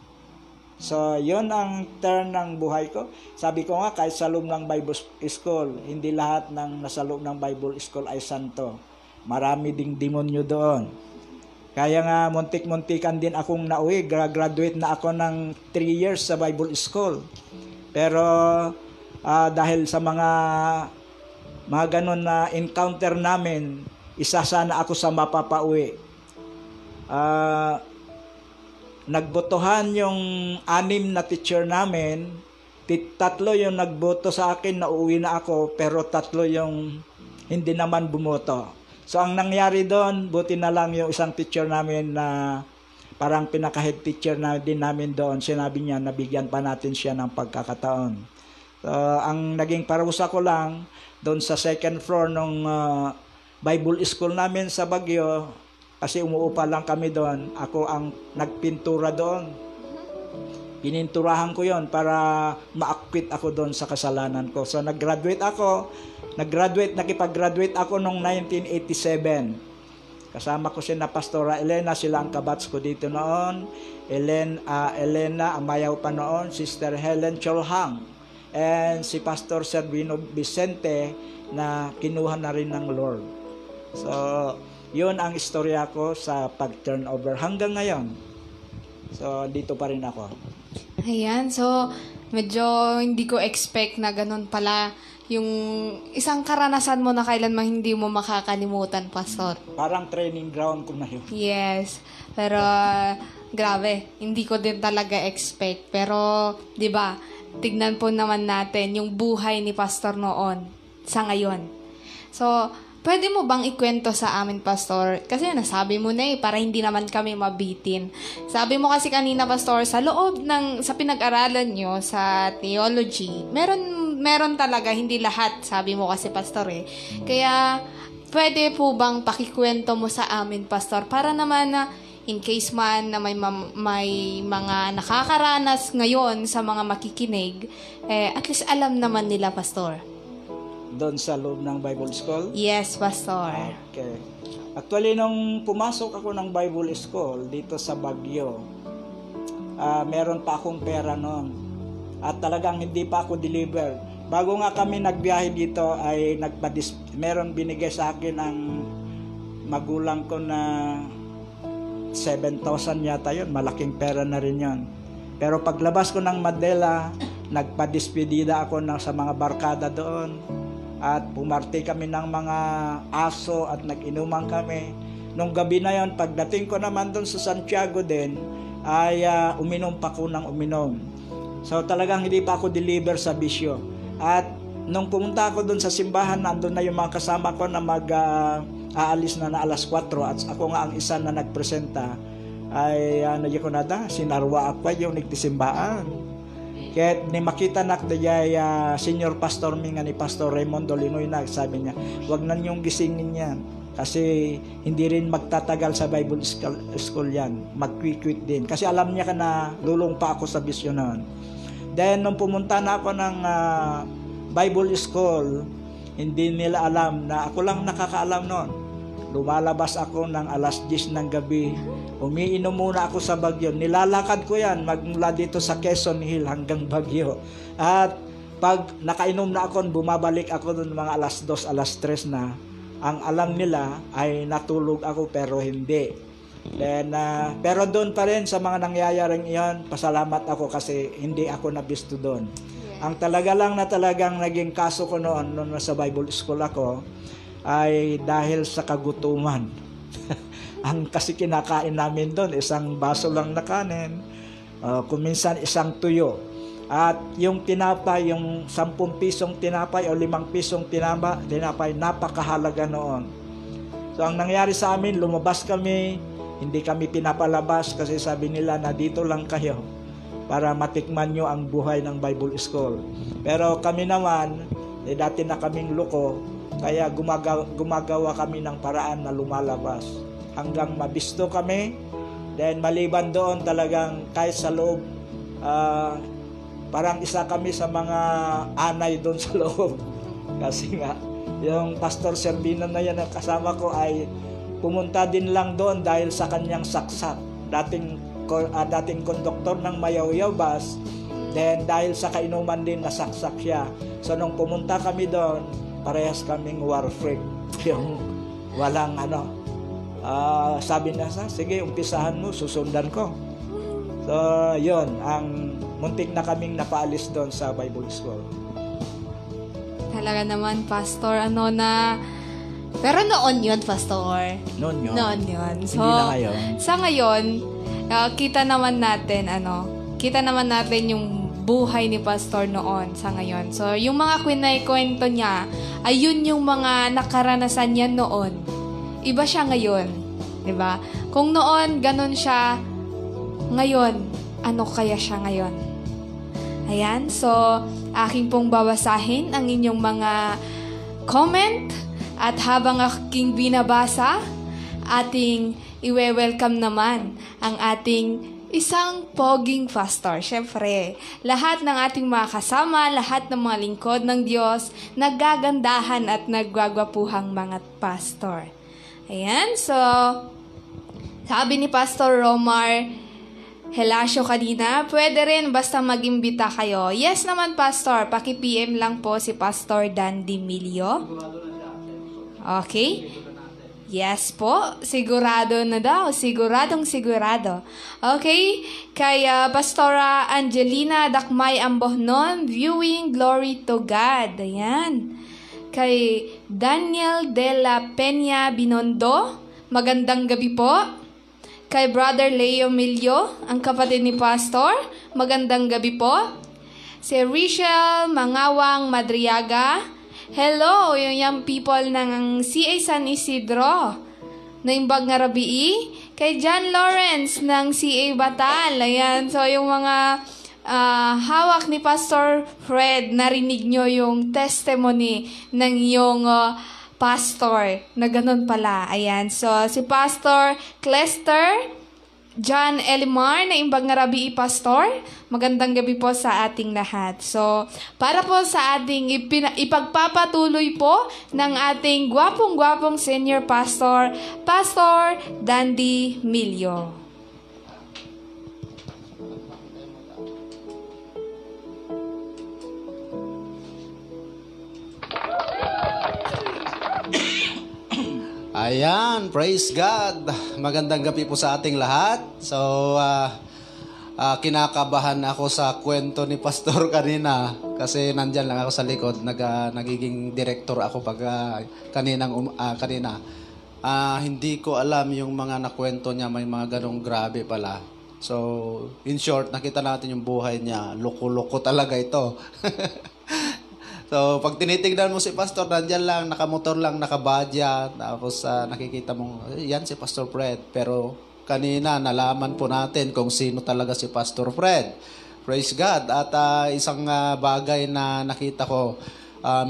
So, yon ang turn ng buhay ko. Sabi ko nga, kahit sa loob ng Bible School, hindi lahat ng nasa loob ng Bible School ay santo. Marami ding demonyo doon. Kaya nga, muntik-muntikan din akong nauwi. Graduate na ako ng 3 years sa Bible School. Pero, dahil sa mga ganun na encounter namin, isa sana ako sa mapapauwi. Nagbotohan yung 6 na teacher namin, 3 yung nagboto sa akin na uuwi na ako, pero 3 yung hindi naman bumoto. So ang nangyari doon, buti na lang yung isang teacher namin na parang pinaka-head teacher na din namin doon, sinabi niya nabigyan pa natin siya ng pagkakataon. So ang naging parusa ko lang doon sa 2nd floor ng Bible School namin sa Baguio, kasi umuupa lang kami doon. Ako ang nagpintura doon. Pininturahan ko yon para ma-acquit ako doon sa kasalanan ko. So nakipag-graduate ako noong 1987. Kasama ko si na Pastora Elena, sila ang kabats ko dito noon. Elena Amayaw pa noon, Sister Helen Cholhang, and si Pastor Servino Vicente na kinuha na rin ng Lord. So, yun ang istorya ko sa pag-turnover hanggang ngayon. So, dito pa rin ako. Ayan, so medyo hindi ko expect na ganun pala yung isang karanasan mo na kailanman hindi mo makakalimutan, Pastor. Parang training ground ko na yun. Yes, pero grabe, hindi ko din talaga expect. Pero, di ba, tignan po naman natin yung buhay ni Pastor noon sa ngayon. So, pwede mo bang ikwento sa amin, Pastor? Kasi nasabi mo na para hindi naman kami mabitin. Sabi mo kasi kanina, Pastor, sa loob sa pinag-aralan nyo sa theology, meron talaga, hindi lahat, sabi mo kasi, Pastor Kaya, pwede po bang pakikwento mo sa amin, Pastor, para naman na in case man na may mga nakakaranas ngayon sa mga makikinig, at least alam naman nila, Pastor. Doon sa loob ng Bible School? Yes, Pastor. Okay. Actually, nung pumasok ako ng Bible School dito sa Baguio, meron pa akong pera noon. At talagang hindi pa ako deliver. Bago nga kami nagbiyahe dito, ay meron binigay sa akin ang magulang ko na 7,000 yata yun. Malaking pera na rin yun. Pero paglabas ko ng Manila, nagpa-despedida ako sa mga barkada doon. At pumarty kami ng mga aso at nag-inuman kami. Nung gabi na yon, pagdating ko naman doon sa Santiago din, ay uminom pa ko ng uminom. So talagang hindi pa ako deliver sa bisyo. At nung pumunta ako doon sa simbahan, nandun na yung mga kasama ko na aalis na alas 4 at ako nga ang isa na nagpresenta ay sinarwa ako yung nagtisimbaan. Kaya ni makita senior pastor mi nga ni Pastor Raymond Dolinoy na sabi niya, wag na niyong gisingin yan kasi hindi rin magtatagal sa Bible school yan, mag-quit din kasi alam niya na lulong pa ako sa bisyo noon. Then nung pumunta na ako ng Bible school, hindi nila alam na ako lang nakakaalam noon. Lumalabas ako ng alas 10 ng gabi. Umiinom muna ako sa Baguio. Nilalakad ko yan magmula dito sa Quezon Hill hanggang Baguio. At pag nakainom na ako, bumabalik ako doon mga alas 2, alas 3 na. Ang alam nila ay natulog ako pero hindi. Then, pero doon pa rin sa mga nangyayaring iyon, pasalamat ako kasi hindi ako nabisto doon. Ang talaga lang na talagang naging kaso ko noon sa Bible School ako, ay dahil sa kagutuman. Ang kasi kinakain namin doon, isang baso lang na kanin, kuminsan isang tuyo. At yung tinapay, yung 10 pisong tinapay o 5 pisong tinapay, napakahalaga noon. So ang nangyari sa amin, lumabas kami, hindi kami pinapalabas kasi sabi nila na dito lang kayo para matikman nyo ang buhay ng Bible School. Pero kami naman, dati na kaming loko, kaya gumagawa kami ng paraan na lumalabas hanggang mabisto kami. Then maliban doon talagang kahit sa loob, parang isa kami sa mga anay doon sa loob. Kasi nga, yung Pastor Servino na yan ang kasama ko ay pumunta din lang doon dahil sa kanyang saksak. Dating konduktor ng Mayaw-Yaw bus, then dahil sa kainuman din nasaksak siya. So nung pumunta kami doon, parehas kaming war freak. Yung walang sabi niya sige, umpisahan mo, susundan ko. So, yun, ang muntik na kaming napaalis doon sa Bible School. Talaga naman, Pastor, pero noon yun, Pastor. Noon yun. So, hindi na ngayon. Sa ngayon, kita naman natin yung buhay ni Pastor noon sa ngayon. So, yung mga kwento niya, ayun yung mga nakaranasan niya noon. Iba siya ngayon. Diba? Kung noon, ganun siya, ngayon, ano kaya siya ngayon? Ayan, so, aking pong babasahin ang inyong mga comment at habang aking binabasa, ating iwe-welcome naman ang ating isang poging pastor. Siyempre, lahat ng ating mga kasama, lahat ng mga lingkod ng Diyos, nagagandahan at nagwagwapuhang mga pastor. Ayan, so, sabi ni Pastor Romar Helasio kanina, pwede rin basta mag-imbita kayo. Yes naman, Pastor, paki-PM lang po si Pastor Dan Dimilio. Okay? Yes po, sigurado na daw. Siguradong sigurado. Okay? Kaya Pastora Angelina Dakmay Ambohnon, viewing Glory to God. Ayan. Kay Daniel de la Peña Binondo, magandang gabi po. Kay Brother Leo Milio, ang kapatid ni Pastor, magandang gabi po. si Rachel Mangawang Madriaga. Hello, yung young people ng CA San Isidro na imbag nga rabii. Kay John Lawrence ng CA Batal. Ayan, so yung mga hawak ni Pastor Fred, narinig nyo yung testimony ng iyong pastor na ganun pala. Ayan, so si Pastor Clester John Elimar na imbag nga rabii pastor. Magandang gabi po sa ating lahat. So, para po sa ating ipagpapatuloy po ng ating gwapong-gwapong senior pastor, Pastor Dandy Milio. Ayan, praise God. Magandang gabi po sa ating lahat. So, kinakabahan ako sa kwento ni Pastor kanina kasi nandyan lang ako sa likod. Nagiging director ako pag kanina. Hindi ko alam yung mga nakwento niya, may mga ganong grabe pala. So, in short, nakita natin yung buhay niya. Loko-loko talaga ito. So, pag tinitignan mo si Pastor, nandyan lang, nakamotor lang, nakabadya, tapos nakikita mong, yan si Pastor Fred. Pero kanina, nalaman po natin kung sino talaga si Pastor Fred. Praise God. At isang bagay na nakita ko,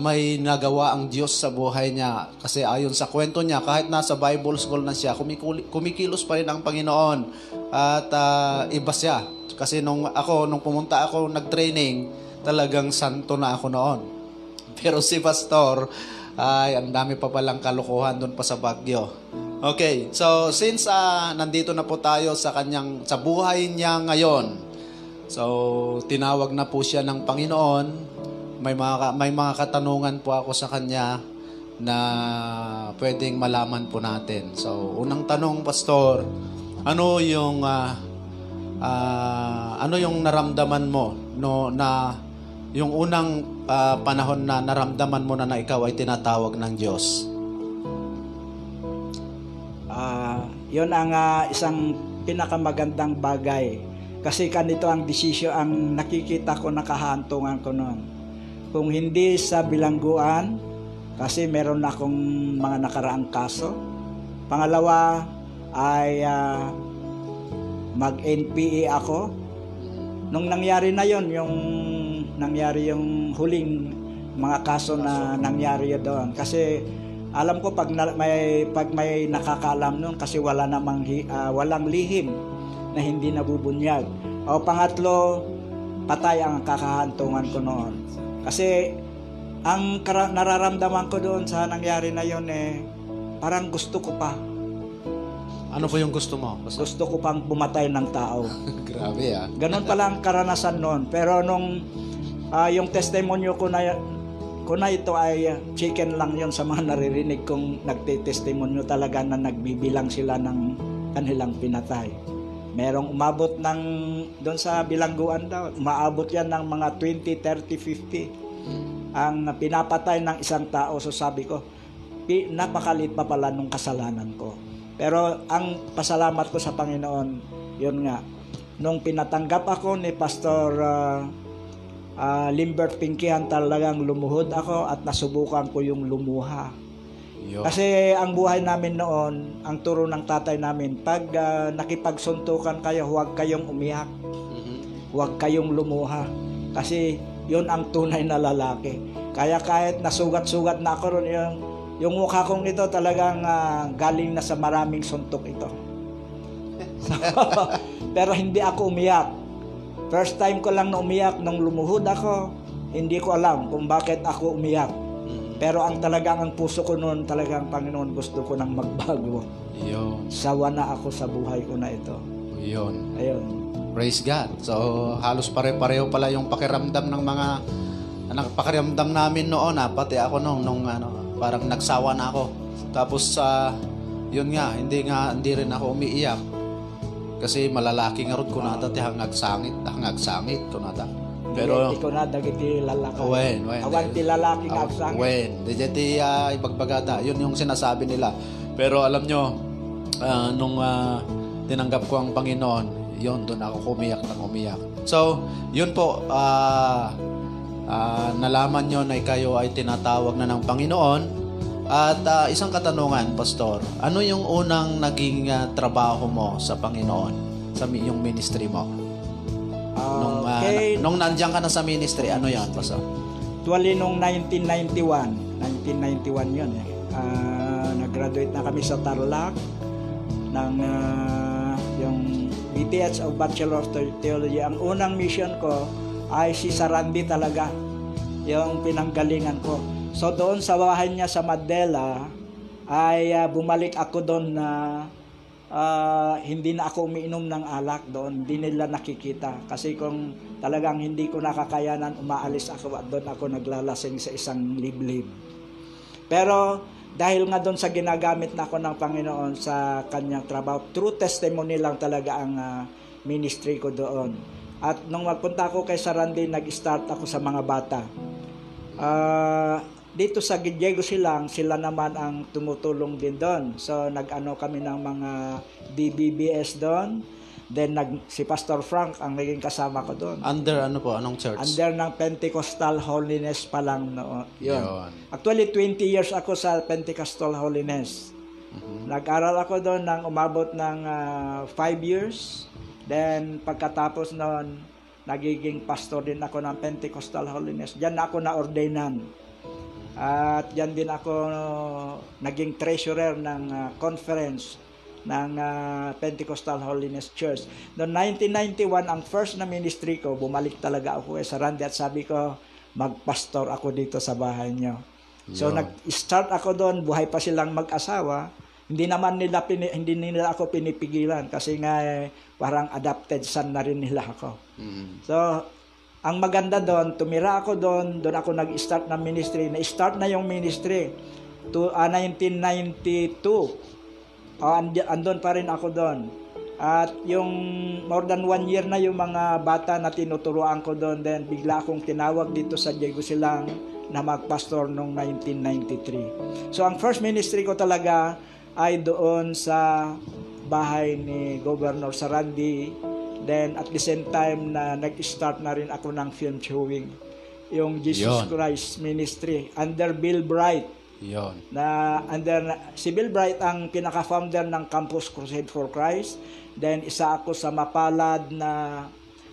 may nagawa ang Diyos sa buhay niya. Kasi ayon sa kwento niya, kahit nasa Bible school na siya, kumikilos pa rin ang Panginoon. At iba siya. Kasi nung pumunta ako, nag-training, talagang santo na ako noon. Pero si Pastor, ay ang dami pa palang kalokohan doon pa sa Baguio. Okay, so since nandito na po tayo sa buhay niya ngayon, so tinawag na po siya ng Panginoon, may mga katanungan po ako sa kanya na pwedeng malaman po natin. So unang tanong, Pastor, ano yung naramdaman mo na yung unang panahon na naramdaman mo na ikaw ay tinatawag ng Diyos? Yun ang isang pinakamagandang bagay. Kasi kanito ang desisyon, ang nakikita ko, nakahantungan ko noon. Kung hindi sa bilangguan, kasi meron akong mga nakaraang kaso. Pangalawa ay mag-NPA ako. Nung nangyari na yon, yung huling mga kaso na nangyari doon. Kasi alam ko pag may nakakaalam noon, kasi walang lihim na hindi nabubunyag. O pangatlo, patay ang kakahantungan ko noon. Kasi ang nararamdaman ko doon sa nangyari na yon, parang gusto ko pa. Ano po yung gusto mo? Gusto ko pang pumatay ng tao. Grabe Ganon pala ang karanasan noon. Pero nung yung testimonyo ko na ito ay chicken lang yon sa mga naririnig kong nagtitestimonyo talaga na nagbibilang sila ng kanilang pinatay. Merong umabot ng doon sa bilangguan daw, umaabot yan ng mga 20, 30, 50 ang pinapatay ng isang tao. So sabi ko, napakalit pa pala nung kasalanan ko. Pero ang pasalamat ko sa Panginoon, yun nga, nung pinatanggap ako ni Pastor Limbert Pinkihan, talagang lumuhod ako at nasubukan ko yung lumuha. Kasi ang buhay namin noon, ang turo ng tatay namin, pag nakipagsuntukan kayo, huwag kayong umiyak. Huwag kayong lumuha. Kasi yun ang tunay na lalaki. Kaya kahit nasugat-sugat na ako ron, yung mukha kong ito talagang galing na sa maraming suntok ito. Pero hindi ako umiyak. First time ko lang na umiyak nung lumuhod ako. Hindi ko alam kung bakit ako umiyak. Pero ang puso ko noon, talagang Panginoon, gusto ko nang magbago. Yun. Sawa na ako sa buhay ko na ito. Yun. Ayun. Praise God. So halos pare-pareho pala yung pakiramdam ng mga pakiramdam namin noon. Pati ako nung parang nagsawa na ako. Tapos yun nga, hindi rin ako umiiyak. Kasi malalaki nga ron ko na dati hangag sangit ko na dati. Pero ikaw na dagiti lalaki. Wen. Awan ti lalaki nga agsangit. Wen. Diti ibagbagata. Yun yung sinasabi nila. Pero alam nyo, nung tinanggap ko ang Panginoon, Yun, doon ako umiyak ng umiyak. So, yun po, nalaman nyo na kayo ay tinatawag na ng Panginoon. At isang katanungan, Pastor, ano yung unang naging trabaho mo sa Panginoon, sa yung ministry mo? Nung nandiyan ka na sa ministry, ano yan, Pastor? Actually, nung 1991 yun eh. Nag-graduate na kami sa Tarlac ng yung BTH of Bachelor of Theology. Ang unang mission ko ay si Sarandi talaga, yung pinanggalingan ko. So doon sa bahay niya sa Mandela ay bumalik ako doon na hindi na ako umiinom ng alak doon. Hindi nila nakikita. Kasi kung talagang hindi ko nakakayanan, umaalis ako at doon ako naglalasing sa isang liblib. Pero dahil nga doon sa ginagamit na ako ng Panginoon sa kanyang trabaho, true testimony lang talaga ang ministry ko doon. At nung magpunta ako kay Sarandi, nag-start ako sa mga bata. Dito sa Diego Silang, sila naman ang tumutulong din doon. So nag-ano kami ng mga DBBS doon. Then si Pastor Frank ang naging kasama ko doon. Under ano po? Anong church? Under ng Pentecostal Holiness pa lang noon. Yun. Actually 20 years ako sa Pentecostal Holiness. Nag-aral ako doon ng umabot ng 5 years. Then pagkatapos noon, nagiging pastor din ako ng Pentecostal Holiness. Diyan ako na-ordainan. At diyan din ako naging treasurer ng conference ng Pentecostal Holiness Church. Noong 1991, ang first na ministry ko, bumalik talaga ako sa Sarandi at sabi ko, magpastor ako dito sa bahay niyo. So nag-start ako doon, buhay pa silang mag-asawa. Hindi nila ako pinipigilan kasi nga parang adopted son na rin nila ako. So ang maganda doon, tumira ako doon ako nag-start ng ministry. Na-start na yung ministry to 1992. Andun pa rin ako doon. At yung more than 1 year na yung mga bata na tinuturuan ko doon, then bigla akong tinawag dito sa Diego Silang na magpastor noong 1993. So ang first ministry ko talaga ay doon sa bahay ni Governor Sarandi. Then at the same time na nag-start na rin ako ng film showing. Yung Jesus Christ Ministry under Bill Bright. Si Bill Bright ang pinaka-founder ng Campus Crusade for Christ. Then isa ako sa mapalad na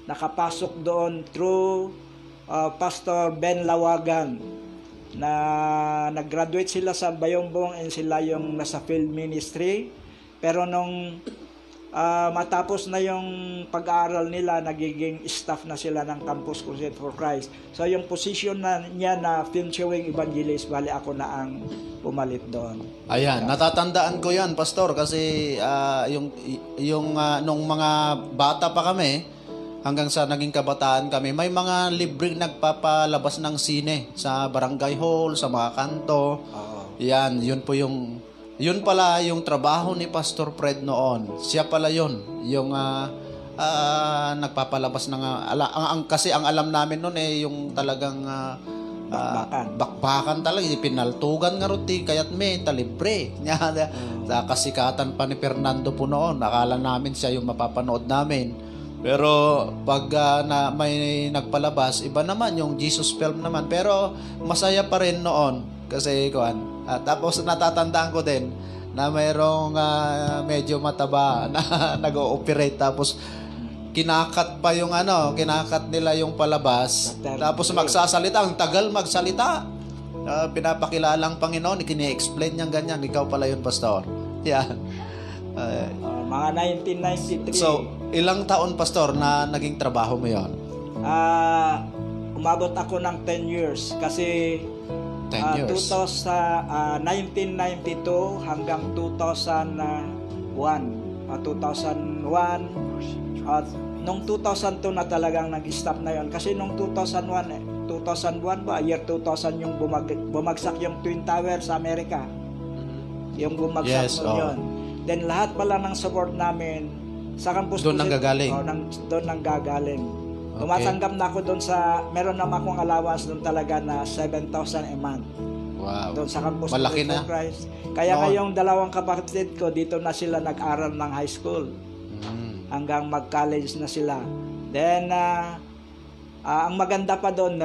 nakapasok doon through Pastor Ben Lawagan na nag-graduate sila sa Bayongbong and sila yung nasa field ministry. Pero nung matapos na yung pag-aaral nila, nagiging staff na sila ng Campus Crusade for Christ. So yung position niya na film showing evangelist, bali ako na ang pumalit doon. Ayan, natatandaan ko yan, Pastor, kasi nung mga bata pa kami, hanggang sa naging kabataan kami, may mga libreng nagpapalabas ng sine sa barangay hall, sa mga kanto. Yan, yun pala yung trabaho ni Pastor Fred noon. Siya pala yun, yung nagpapalabas ng kasi ang alam namin noon yung talagang bakbakan talaga, pinaltugan nga ruti kaya't may talibre. Sa kasikatan pa ni Fernando po noon, akala namin siya yung mapapanood namin. Pero pag may nagpalabas, iba naman yung Jesus film naman, pero masaya pa rin noon kasi tapos natatandaan ko din na mayroong medyo mataba na nag-ooperate, tapos kinakat nila yung palabas, tapos magsasalita, ang tagal magsalita, pinapakilalang Panginoon, kini-explain niyang ganyan. Ikaw pala yun, Pastor. Yan. Mga 1993. So, ilang taon, Pastor, na naging trabaho mo yun? Umabot ako ng 10 years kasi 10 years. 1992 hanggang 2001. 2001 at nung 2002 na talagang nag-stop na yon kasi nung 2001 ba, year 2000 yung bumagsak yung Twin Tower sa Amerika. Yung bumagsak yun. Then lahat pala ng support namin sa campus doon nang gagaling. Doon nang gagaling. Tumatanggap na ako doon meron naman akong allowance doon talaga na 7,000 a month. Wow. Doon sa campus Malaki for Christ. Kaya ngayong dalawang kapatid ko, dito na sila nag-aral ng high school. hanggang mag-college na sila. Then, ang maganda pa doon,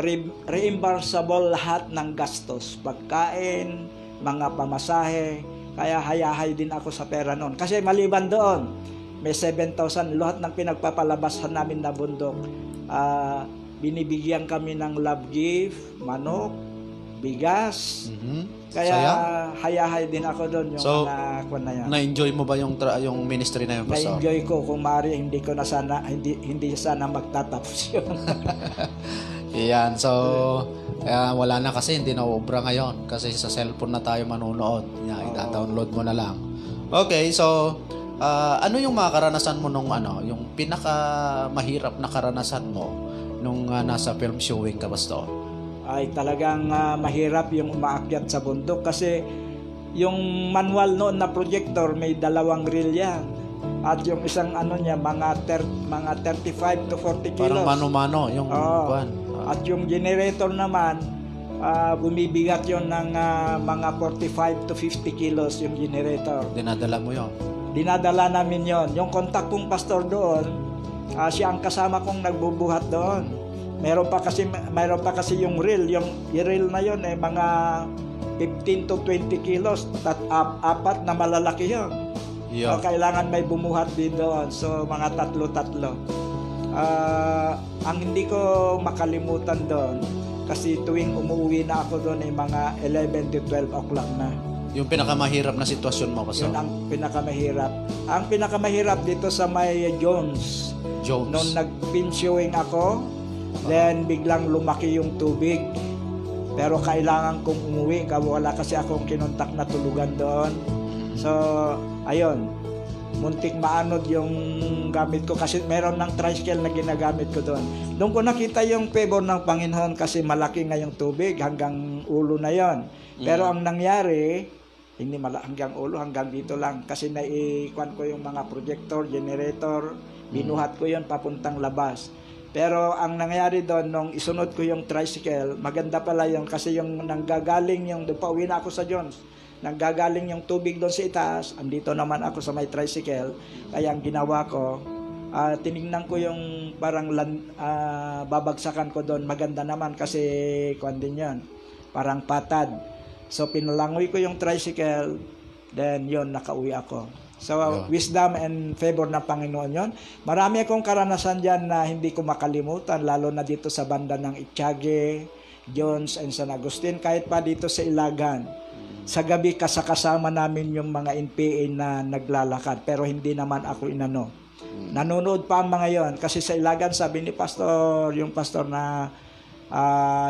reimbursable lahat ng gastos. Pagkain, mga pamasahe. Kaya hayahay din ako sa pera noon. Kasi maliban doon, may 7,000. Lahat ng pinagpapalabasan namin na bundok. Binibigyan kami ng love gift, manok, bigas. Kaya Saya? hayahay din ako doon yung So, mga kwan na yan. Na-enjoy mo ba yung ministry na yun, Pastor? Na-enjoy ko. Kung maaari, hindi sana magtatapos yun. Yan. So, wala na kasi, hindi na uubra ngayon. Kasi sa cellphone na tayo manunood. Yan, i-download mo na lang. Okay, so, ano yung mga karanasan mo nung yung pinaka mahirap na karanasan mo nung nasa film showing ka, Pastor? Ay talagang mahirap yung umaakyat sa bundok kasi yung manual noon na projector may 2 reel yan. At yung isang niya mga 35 to 40 kilos. Parang mano-mano yung kwan. At yung generator naman bumibigat yon ng mga 45 to 50 kilos yung generator. Dinadala mo yun? Dinadala namin yon. Yung contact kong pastor doon, siya ang kasama kong nagbubuhat doon. Mayroon pa kasi yung reel, yung reel na yon mga 15 to 20 kilos, apat na malalaki yon. Yeah. So, kailangan may bumuhat din doon. So mga tatlo. Ang hindi ko makalimutan doon, kasi tuwing umuwi na ako doon ay mga 11 to 12 o'clock na. Yung pinakamahirap na sitwasyon mo, Pastor? Yun ang pinakamahirap. Ang pinakamahirap dito sa may Jones. Noong nag-pinchewing ako, then biglang lumaki yung tubig. Pero kailangan kong umuwi. Wala kasi akong kinontak na tulugan doon. So, ayun. Muntik maanod yung gamit ko kasi meron ng tricycle na ginagamit ko doon. Doon ko nakita yung favor ng Panginoon kasi malaki nga yung tubig hanggang ulo na yon. Pero ang nangyari, hindi hanggang ulo, hanggang dito lang. Kasi naikuan ko yung mga projector, generator, binuhat ko yon papuntang labas. Pero ang nangyari doon, nung isunod ko yung tricycle, maganda pala yun kasi yung nanggagaling yung, doon pa uwi na ako sa Jones, nanggagaling yung tubig doon sa itaas, andito naman ako sa may tricycle. Kaya ang ginawa ko, tinignan ko yung parang babagsakan ko doon, maganda naman kasi kuan din yun, parang patad. So pinalangoy ko yung tricycle, then yon nakauwi ako. So wisdom and favor ng Panginoon yon. Marami akong karanasan dyan na hindi ko makalimutan, lalo na dito sa banda ng Itchage, Jones, and San Agustin, kahit pa dito sa Ilagan. Sa gabi kasama namin yung mga NPA na naglalakad, pero hindi naman ako inano. Nanonood pa ang mga yon kasi sa Ilagan sabi ni Pastor, yung pastor na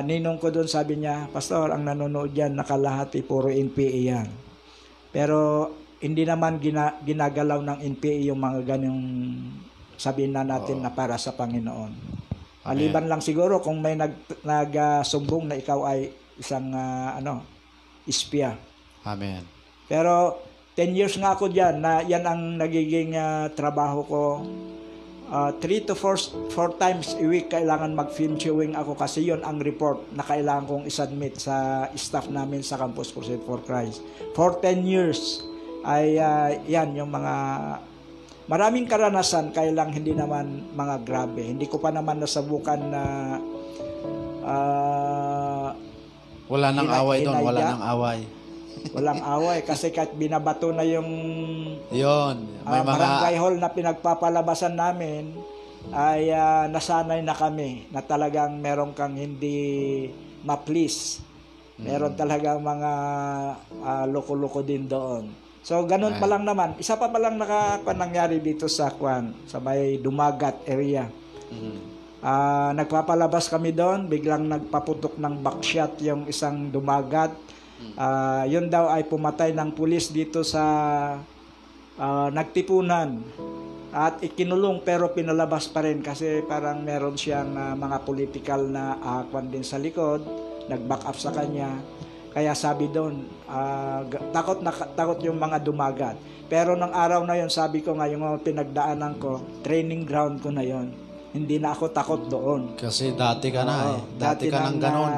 ninong ko doon, sabi niya, Pastor, ang nanonood yan nakalahati puro NPA yan. Pero hindi naman ginagalaw ng NPA yung mga ganyong sabihin na natin na para sa Panginoon. Maliban lang siguro kung may nagsumbong na ikaw ay isang espiya. Amen. Pero 10 years nga ako diyan na yan ang nagiging trabaho ko. 3 to 4 times a week kailangan mag-film showing ako kasi yon ang report na kailangan kong isubmit sa staff namin sa Campus Crusade for Christ. For 10 years ay yan yung mga maraming karanasan, kaya lang hindi naman mga grabe. Hindi ko pa naman nasabukan na wala nang away doon, wala nang away. Walang away kasi kahit binabato na yung may barangay hall na pinagpapalabasan namin ay nasanay na kami na talagang meron kang hindi ma-please. Meron talaga mga loko-loko din doon. So ganun pa lang naman. Isa pa lang nangyari dito sa may Dumagat area. Nagpapalabas kami doon, biglang nagpaputok ng backshot yung isang Dumagat. Yun daw ay pumatay ng pulis dito sa nagtipunan at ikinulong, pero pinalabas pa rin kasi parang meron siyang mga political na din sa likod, nag-back up sa kanya. Kaya sabi doon, takot yung mga Dumagat. Pero nang araw na yon, sabi ko nga, yung pinagdaanan ko, training ground ko na yon. Hindi na ako takot doon. Kasi dati ka na Dati ka nang ganon.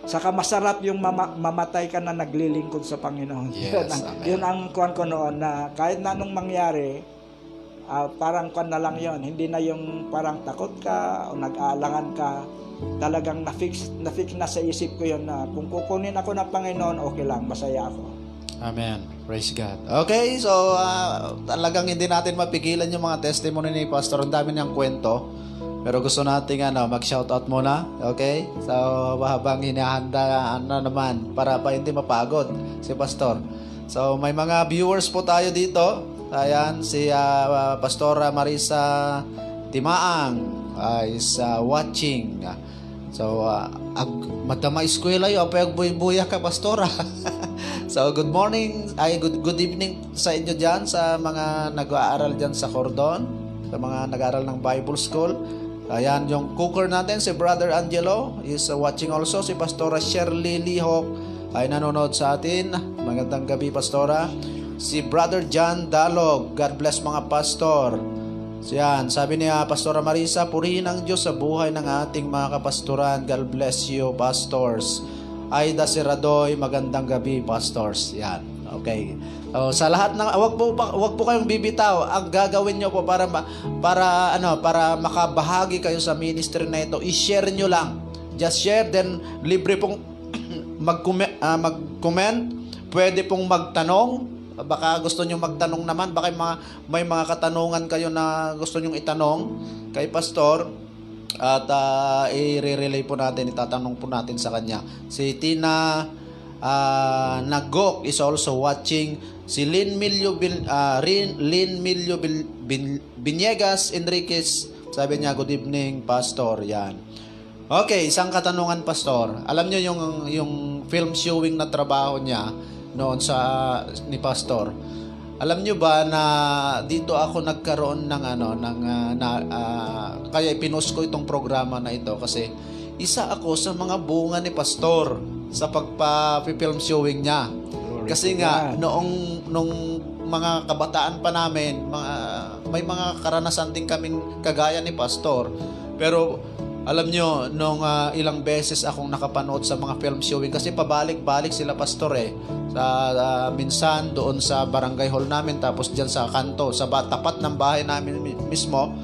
Saka masarap yung mamatay ka na naglilingkod sa Panginoon. Yes, Yun ang kuwan ko noon na kahit na anong mangyari, parang kan na lang yon, hindi na yung parang takot ka o nag-aalangan ka. Talagang na-fix na sa isip ko yon na kung kukunin ako ng Panginoon, okay lang, masaya ako. Amen. Praise God. Okay, so talagang hindi natin mapigilan yung mga testimony ni Pastor. Ang dami niyang kwento. Pero gusto nating mag-shoutout muna. Okay? So habang hinahanda naman para pa hindi mapagod si Pastor. So may mga viewers po tayo dito. Ayan, si Pastora Marisa Timaang is watching. So madama eskwela yo apayag buya ka Pastora. So good morning, good evening sa inyo diyan sa mga nag-aaral diyan sa Cordon, sa mga nag-aaral ng Bible School. Ayan, yung cooker natin, si Brother Angelo is watching also. Si Pastora Shirley Lihok ay nanonood sa atin. Magandang gabi, Pastora. Si Brother John Dalog, God bless mga pastor. So yan, sabi niya, Pastora Marisa, purihin ang Diyos sa buhay ng ating mga kapastoran. God bless you, pastors. Aida Seradoy, magandang gabi, pastors. Yan, okay. Sa lahat ng wag po kayong bibitaw. Ang gagawin niyo po para makabahagi kayo sa ministry na ito, i-share niyo lang. Just share, then libre pong mag-comment, pwede pong magtanong. Baka gusto niyo magtanong naman, baka may mga katanungan kayo na gusto niyo itanong kay pastor. At i-relay po natin, itatanong po natin sa kanya. Si Tina Nagok is also watching. Si Lynn Milio Biniegas Enriquez, sabi niya, good evening, Pastor. Yan. Okay, isang katanungan, Pastor. Alam niyo yung film showing na trabaho niya noon ni Pastor. Alam niyo ba na dito ako nagkaroon ng kaya pinost ko itong programa na ito kasi isa ako sa mga bunga ni Pastor sa pagpa-film showing niya. Kasi nga nung mga kabataan pa namin, may mga karanasan din kaming kagaya ni Pastor. Pero alam nyo, nung ilang beses akong nakapanood sa mga film showing, kasi pabalik-balik sila Pastor minsan doon sa barangay hall namin, tapos dyan sa kanto, sa tapat ng bahay namin mismo,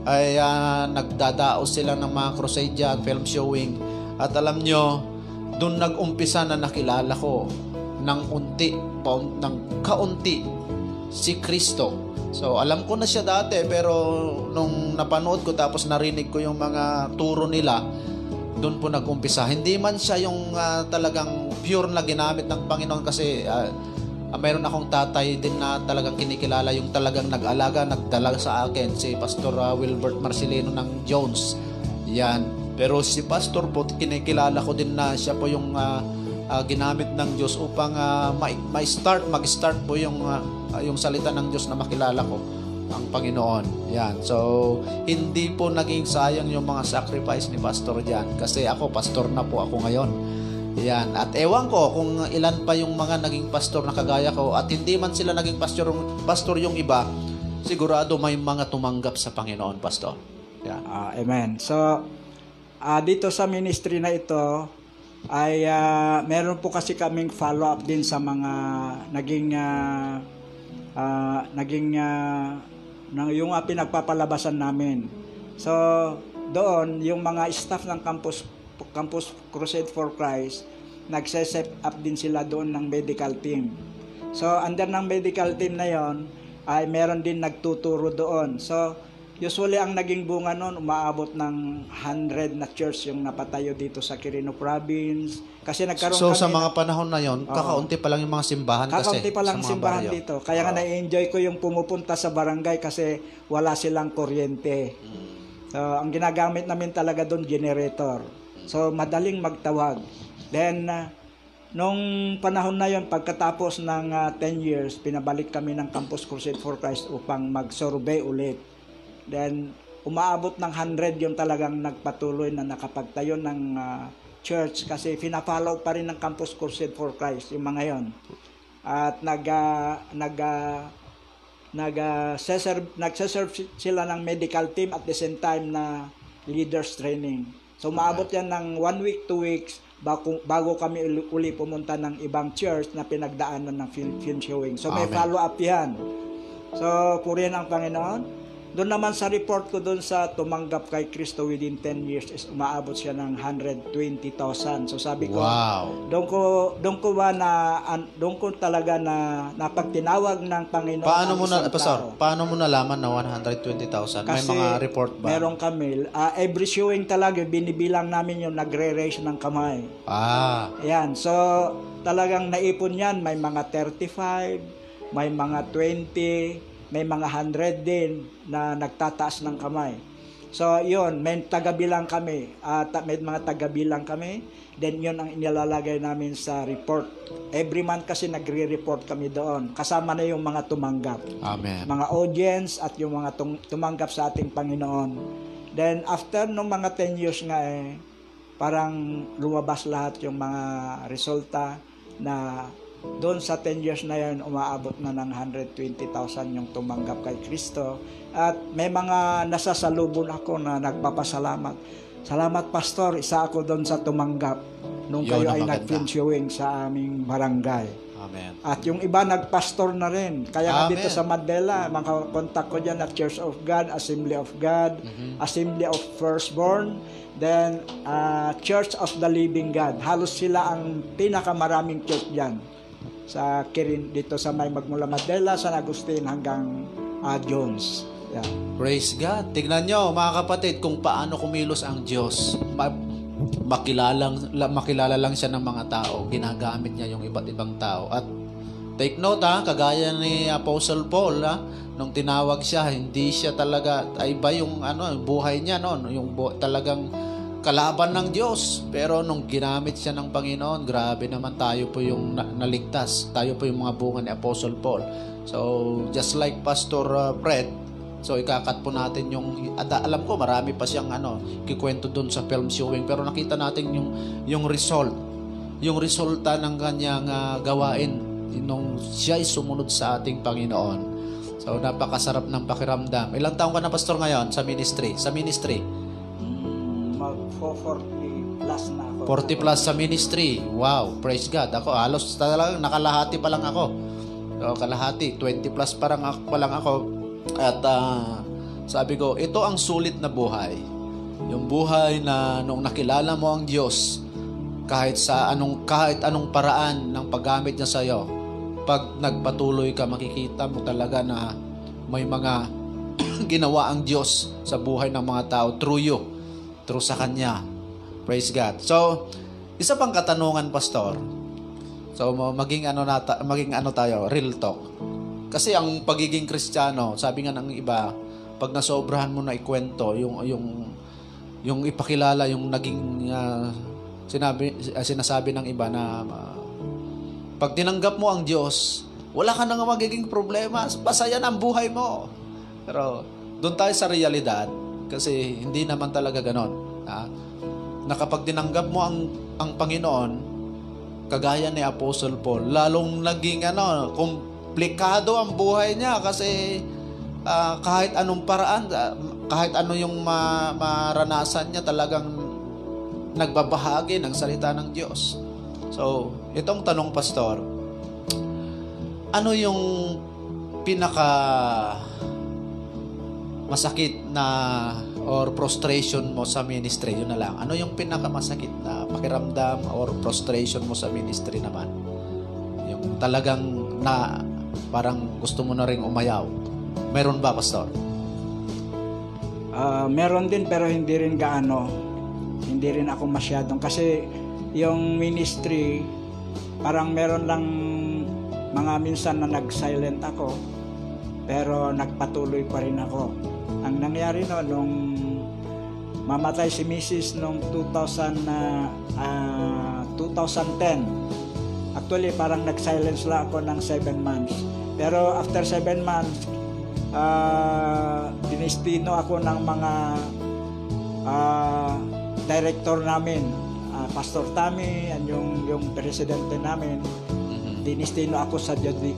ay nagdadaos sila ng mga crusade dyan, film showing. At alam nyo, doon nag-umpisa na nakilala ko ng kaunti si Kristo. So alam ko na siya dati, pero nung napanood ko tapos narinig ko yung mga turo nila, doon po nag-umpisa. Hindi man siya yung talagang pure na ginamit ng Panginoon, kasi mayroon akong tatay din na talagang kinikilala, yung talagang nag-alaga, nagdala sa akin, si Pastor Wilbert Marcelino ng Jones. Yan. Pero si Pastor po, kinikilala ko din na siya po yung ginamit ng Diyos upang mag-start po yung salita ng Diyos na makilala ko ang Panginoon. Yan. So, hindi po naging sayang yung mga sacrifice ni Pastor diyan, kasi ako, pastor na po ako ngayon. Yan. At ewan ko kung ilan pa yung mga naging pastor na kagaya ko, at hindi man sila naging pastor yung iba, sigurado may mga tumanggap sa Panginoon, Pastor. Yan. Amen. So, dito sa ministry na ito, ay meron po kasi kaming follow-up din sa mga yung pinagpapalabasan namin. So, doon, yung mga staff ng Campus Crusade for Christ, nagse-set up din sila doon ng medical team. So, under ng medical team na yon, ay meron din nagtuturo doon. So, usually ang naging bunga noon, umaabot ng 100 na church yung napatayo dito sa Quirino Province. Kasi nagkaroon sa mga panahon na yon, kakaunti pa lang yung mga simbahan kasi. Kakaunti pa lang simbahan dito. Kaya nga na-enjoy ko yung pumupunta sa barangay kasi wala silang kuryente. So, ang ginagamit namin talaga doon, generator. So, madaling magtawag. Then, nung panahon na yon, pagkatapos ng 10 years, pinabalik kami ng Campus Crusade for Christ upang mag-survey ulit. Then, umaabot ng 100 yung talagang nagpatuloy na nakapagtayo ng church, kasi pina-follow pa rin ng Campus Crusade for Christ yung mga yon. At nagsaserve sila ng medical team at the same time na leaders training. So, umaabot yan ng 1 week, 2 weeks bago kami pumunta ng ibang church na pinagdaanan ng film showing. So, may follow-up yan. So, purihan ang Panginoon. Doon naman sa report ko doon sa tumanggap kay Kristo within 10 years is umaabot siya ng 120,000. So sabi ko, Wow. doon ko talaga na napagtinawag ng Panginoon. Paano mo ang na, isang Pastor, tao. paano mo nalaman na 120,000? May Kasi mga report ba? meron kami, every showing talaga, binibilang namin yung nagre-raise ng kamay. Ah, Ayan, so talagang naipon yan, may mga 35, may mga 20, may mga 100 din na nagtataas ng kamay. So, yun, may tagabilang kami. May mga tagabilang kami. Then, yun ang inilalagay namin sa report. Every month kasi nagre-report kami doon. Kasama na yung mga tumanggap. amen. Mga audience at yung mga tumanggap sa ating Panginoon. Then, after nung mga 10 years nga parang lumabas lahat yung mga resulta na doon sa 10 years na yun, umaabot na ng 120,000 yung tumanggap kay Kristo. At may mga nasasalubon ako na nagpapasalamat. Salamat, Pastor, isa ako doon sa tumanggap nung Yun kayo ang ay maganda. nag-film showing sa aming barangay. Amen. At yung iba nagpastor na rin. Kaya nga Amen. dito sa Mandela, mga contact ko dyan at Church of God, Assembly of God, Assembly of Firstborn, then Church of the Living God. Halos sila ang pinakamaraming church dyan sa Kirin, dito sa may magmula Mandela, San Agustin hanggang Jones. Yeah. Praise God. Tignan nyo, mga kapatid, kung paano kumilos ang Diyos. Makilala lang siya ng mga tao. Ginagamit niya yung iba't ibang tao. At take note kagaya ni Apostle Paul, nung tinawag siya, hindi siya talaga, ay ba yung buhay niya noon, yung talagang kalaban ng Diyos. Pero nung ginamit siya ng Panginoon, grabe naman, tayo po yung naligtas. Tayo po yung mga bunga ni Apostle Paul. So, just like Pastor Fred, so ikakat po natin yung, alam ko marami pa siyang kikwento doon sa film showing, pero nakita natin yung result, yung resulta ng kanyang gawain nung siya ay sumunod sa ating Panginoon. So, napakasarap ng pakiramdam. Ilang taon ka na, Pastor, ngayon sa ministry? Sa ministry? Mag 40 plus na ako. 40 plus sa ministry. Wow, praise God. Ako, halos talagang nakalahati pa lang ako. So, kalahati, 20 plus pa lang ako. At sabi ko, ito ang sulit na buhay. Yung buhay na nung nakilala mo ang Diyos, kahit anong paraan ng paggamit niya sa iyo, pag nagpatuloy ka, makikita mo talaga na may mga ginawa ang Diyos sa buhay ng mga tao through you, through sa Kanya. Praise God. So, isa pang katanungan, Pastor. So, maging tayo, real talk. Kasi ang pagiging Kristiyano, sabi nga ng iba, pag nasobrahan mo na ikwento, yung ipakilala, yung naging sinasabi ng iba na pag tinanggap mo ang Diyos, wala ka nang magiging problema. Masaya na ang buhay mo. Pero doon tayo sa realidad, kasi hindi naman talaga ganon. Na kapag tinanggap mo ang Panginoon, kagaya ni Apostle Paul, lalong naging komplikado ang buhay niya kasi kahit anong paraan, kahit ano yung maranasan niya, talagang nagbabahagi ng salita ng Diyos. So, itong tanong, Pastor, ano yung pinaka masakit na or frustration mo sa ministry? Yun na lang. Ano yung pinaka masakit na pakiramdam or frustration mo sa ministry naman? Yung talagang na parang gusto mo na rin umayaw. Meron ba, Pastor? Meron din, pero hindi rin gaano. Hindi rin ako masyadong, kasi yung ministry, parang meron lang mga minsan na nag-silent ako, pero nagpatuloy pa rin ako. Ang nangyari nung mamatay si Mrs. noong 2010, actually parang nag-silence lang ako ng 7 months. Pero after 7 months, dinestino ako ng mga director namin, Pastor Tammy, and yung presidente namin. Dinestino ako sa Diadi,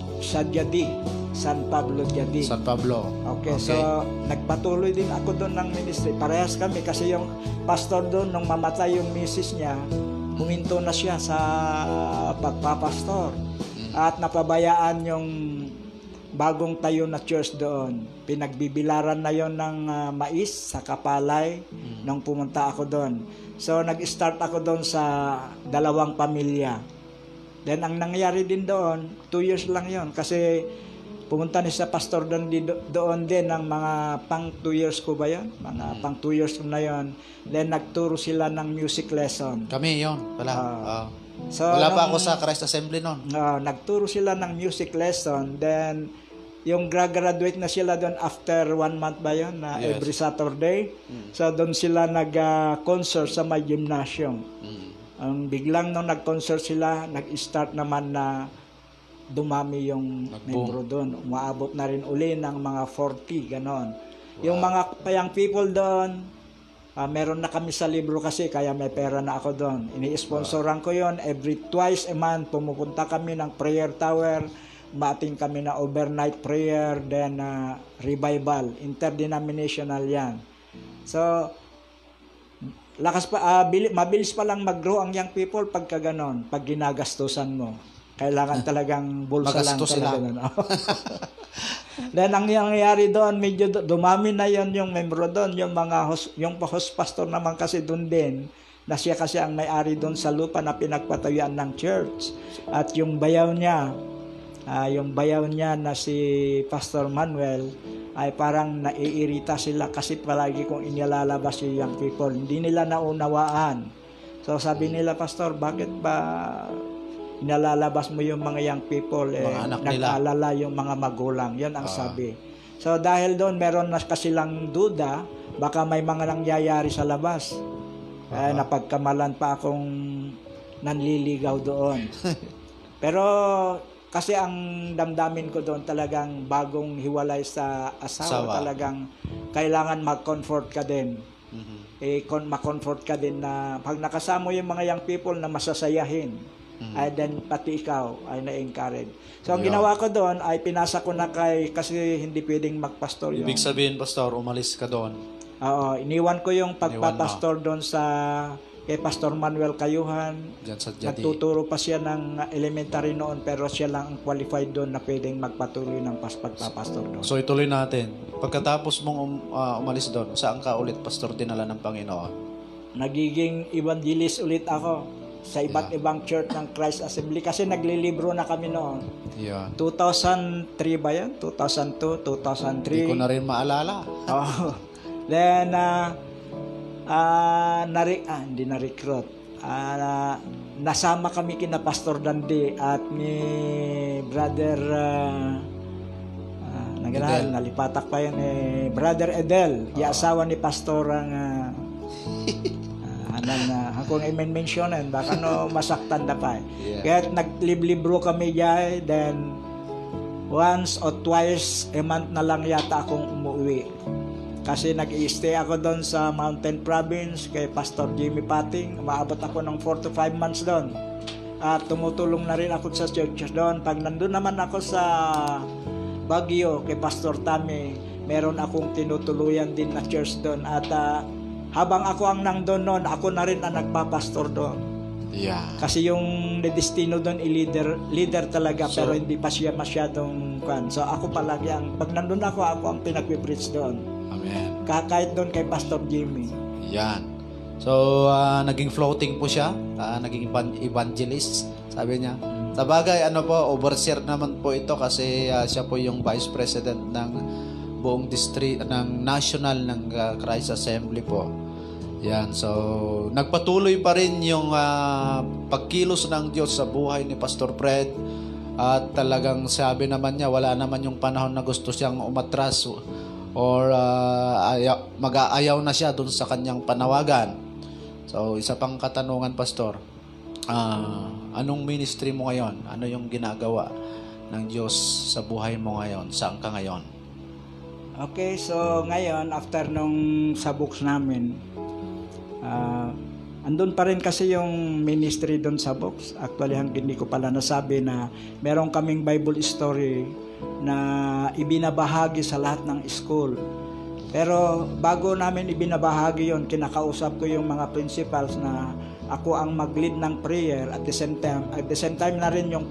San Pablo Diadi. San Pablo. Okay, so nagpatuloy din ako doon ng ministry. Parehas kami kasi yung pastor doon, nung mamatay yung misis niya, huminto na siya sa pagpapastor. At napabayaan yung bagong tayo na church doon. Pinagbibilaran na yon ng mais sa kapalay nung pumunta ako doon. So nag-start ako doon sa 2 pamilya. Then ang nangyari din doon, 2 years lang yon kasi pumunta ni sa pastor doon din ng mga pang 2 years ko ba yun? Mga pang 2 years ko na yon. Then nagturo sila ng music lesson. Kami yon pala. So, Wala pa ako sa Christ Assembly noon. Nagturo sila ng music lesson. Then, yung graduate na sila doon after 1 month ba yun? Yes. Every Saturday. So, doon sila nag-concert sa may gymnasium. Biglang nung nag-concert sila, nag-start naman na dumami yung membro doon. Umaabot na rin uli ng mga 40, ganon. Yung mga young people doon, meron na kami sa libro kasi kaya may pera na ako doon. Ini-sponsoran ko yon every twice a month. Pumupunta kami ng prayer tower, maating kami na overnight prayer, then revival, interdenominational yan. So, mabilis pa lang mag-grow ang young people pagka ganon, pag ginagastusan mo. Kailangan talagang bulsa lang talaga. Then ang nangyayari doon, medyo dumami na yon yung membro doon, yung mga yung host pastor naman kasi doon din, na siya kasi ang may-ari doon sa lupa na pinagpatayuan ng church. At yung bayaw niya na si Pastor Manuel, ay parang naiirita sila kasi palagi kong inilalabas si young people. Hindi nila naunawaan. So sabi nila, Pastor, bakit ba inalalabas mo yung mga young people, nag-aalala yung mga magulang? Yan ang sabi. So dahil doon meron na kasi lang duda, baka may mga nangyayari sa labas. Napagkamalan pa akong nanliligaw doon. Pero kasi ang damdamin ko doon talagang bagong hiwalay sa asawa. Talagang kailangan mag-comfort ka din. Ma-comfort ka din na pag nakasama yung mga young people na masasayahin, ay then pati ikaw ay na-encourage. So ang ginawa ko doon ay pinasa ko na kasi hindi pwedeng magpastor yun. Ibig sabihin, Pastor, umalis ka doon. Oo, iniwan ko yung pagpapastor doon kay Pastor Manuel Cayuhan. Nagtuturo pa siya ng elementary noon, pero siya lang ang qualified doon na pwedeng magpatuloy ng pagpapastor doon. So ituloy natin. Pagkatapos mong umalis doon, saan ka ulit, Pastor, dinala ng Panginoon? Nagiging evangelist ulit ako sa iba't ibang church ng Christ Assembly kasi naglilibro na kami noon. 2003 ba yan? 2002, 2003. Hindi ko na rin maalala. Then, hindi na-recruit. Nasama kami kina Pastor Dandi at ni Brother nalipatak pa yan Brother Edel, yung asawa ni Pastor kung i-mentionan baka masaktan na pa kaya naglibro kami dyan. Then once or twice a month na lang yata akong umuwi kasi nag-i-stay ako doon sa Mountain Province kay Pastor Jimmy Pating. Umaabot ako ng 4 to 5 months doon at tumutulong na rin ako sa church doon. Pag nandun naman ako sa Baguio kay Pastor Tami, meron akong tinutuluyan din na church doon at habang ako ang nandun noon, ako na rin ang nagpapastor doon. Kasi yung destino doon leader talaga, pero hindi pa siya masyadong So ako palagi pag nandun ako ang pinagpipreach doon. Amen. Kahit doon kay Pastor Jimmy. Yan. So naging floating po siya, naging evangelist, sabi niya. Sa bagay, overseer naman po ito kasi siya po yung vice president ng buong district ng national ng Christ Assembly po. Yan, so nagpatuloy pa rin yung pagkilos ng Diyos sa buhay ni Pastor Fred at talagang sabi naman niya wala naman yung panahon na gusto siyang umatras or mag-aayaw na siya dun sa kanyang panawagan. So isa pang katanungan, Pastor, anong ministry mo ngayon? Ano yung ginagawa ng Diyos sa buhay mo ngayon? Saan ka ngayon? Okay, so ngayon after nung sa books namin, andun pa rin kasi yung ministry doon sa box. Actually, hindi ko pala nasabi na meron kaming Bible story na ibinabahagi sa lahat ng school. Pero bago namin ibinabahagi yon, kinakausap ko yung mga principals na ako ang mag-lead ng prayer at the same time na rin yung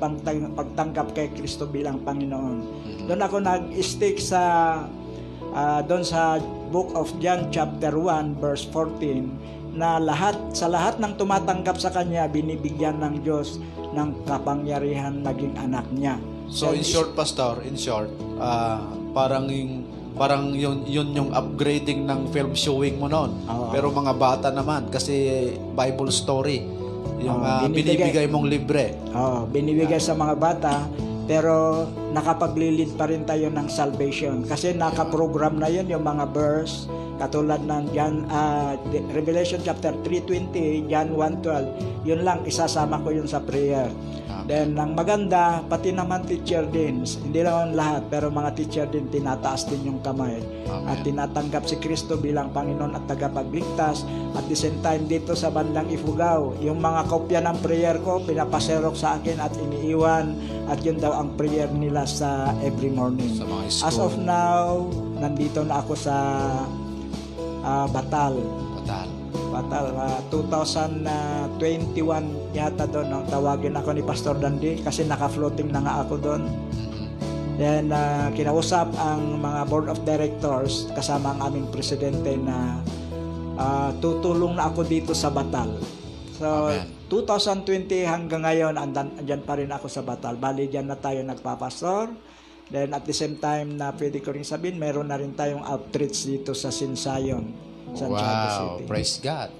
pagtanggap kay Kristo bilang Panginoon. Doon ako nag-stick doon sa Book of John chapter 1 verse 14 na sa lahat ng tumatanggap sa Kanya, binibigyan ng Diyos ng kapangyarihan maging anak niya. So in short, Pastor, parang yun yung upgrading ng film showing mo noon. Pero mga bata naman, kasi Bible story, yung binibigay mong libre. Binibigay sa mga bata, pero nakapaglilid pa rin tayo ng salvation. Kasi nakaprogram na yun yung mga verse, katulad ng Revelation chapter 3:20, John 1:12, yun lang, isasama ko yun sa prayer. Then, ang maganda, pati naman teacher din, hindi lang lahat, pero mga teacher din, tinataas din yung kamay. Amen. At tinatanggap si Kristo bilang Panginoon at tagapagligtas. At the same time, dito sa bandang Ifugao, yung mga kopya ng prayer ko, pinapaserok sa akin at iniiwan. At yun daw ang prayer nila sa every morning. Sa mga school. As of now, nandito na ako sa Batal. 2021 yata doon nang tawagin ako ni Pastor Dandy kasi naka-floating na nga ako doon. Then kinausap ang mga board of directors kasama ang aming presidente na tutulong na ako dito sa Batal. So Amen. 2020 hanggang ngayon andyan pa rin ako sa Batal. Bali dyan na tayo nagpapastor. Then at the same time na pwede ko rin sabihin, meron na rin tayong outreach dito sa Sinsayon, Santiago City. Praise God.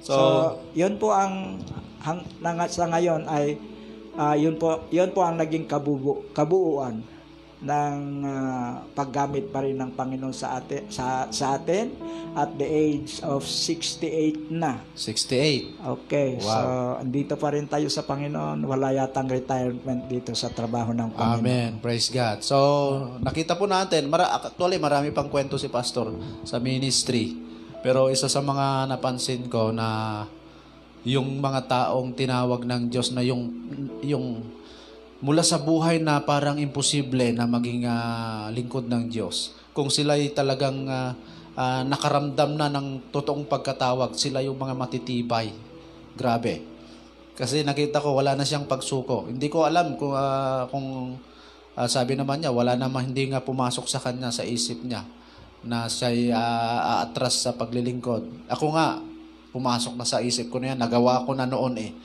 So, yun po ang sa ngayon ay yun po ang naging kabuuan ng paggamit pa rin ng Panginoon sa atin at the age of 68 na. 68. Okay. Wow. So, andito pa rin tayo sa Panginoon. Wala yatang retirement dito sa trabaho ng Panginoon. Amen. Praise God. So, nakita po natin, actually marami pang kwento si Pastor sa ministry. Pero isa sa mga napansin ko na yung mga taong tinawag ng Diyos na yung mula sa buhay na parang imposible na maging lingkod ng Diyos. Kung sila'y talagang nakaramdam na ng totoong pagkatawag, sila yung mga matitibay. Grabe. Kasi nakita ko wala na siyang pagsuko. Hindi ko alam kung sabi naman niya, wala naman, hindi nga pumasok sa kanya sa isip niya na siya'y aatras sa paglilingkod. Ako nga, pumasok na sa isip ko na yan. Nagawa ko na noon eh.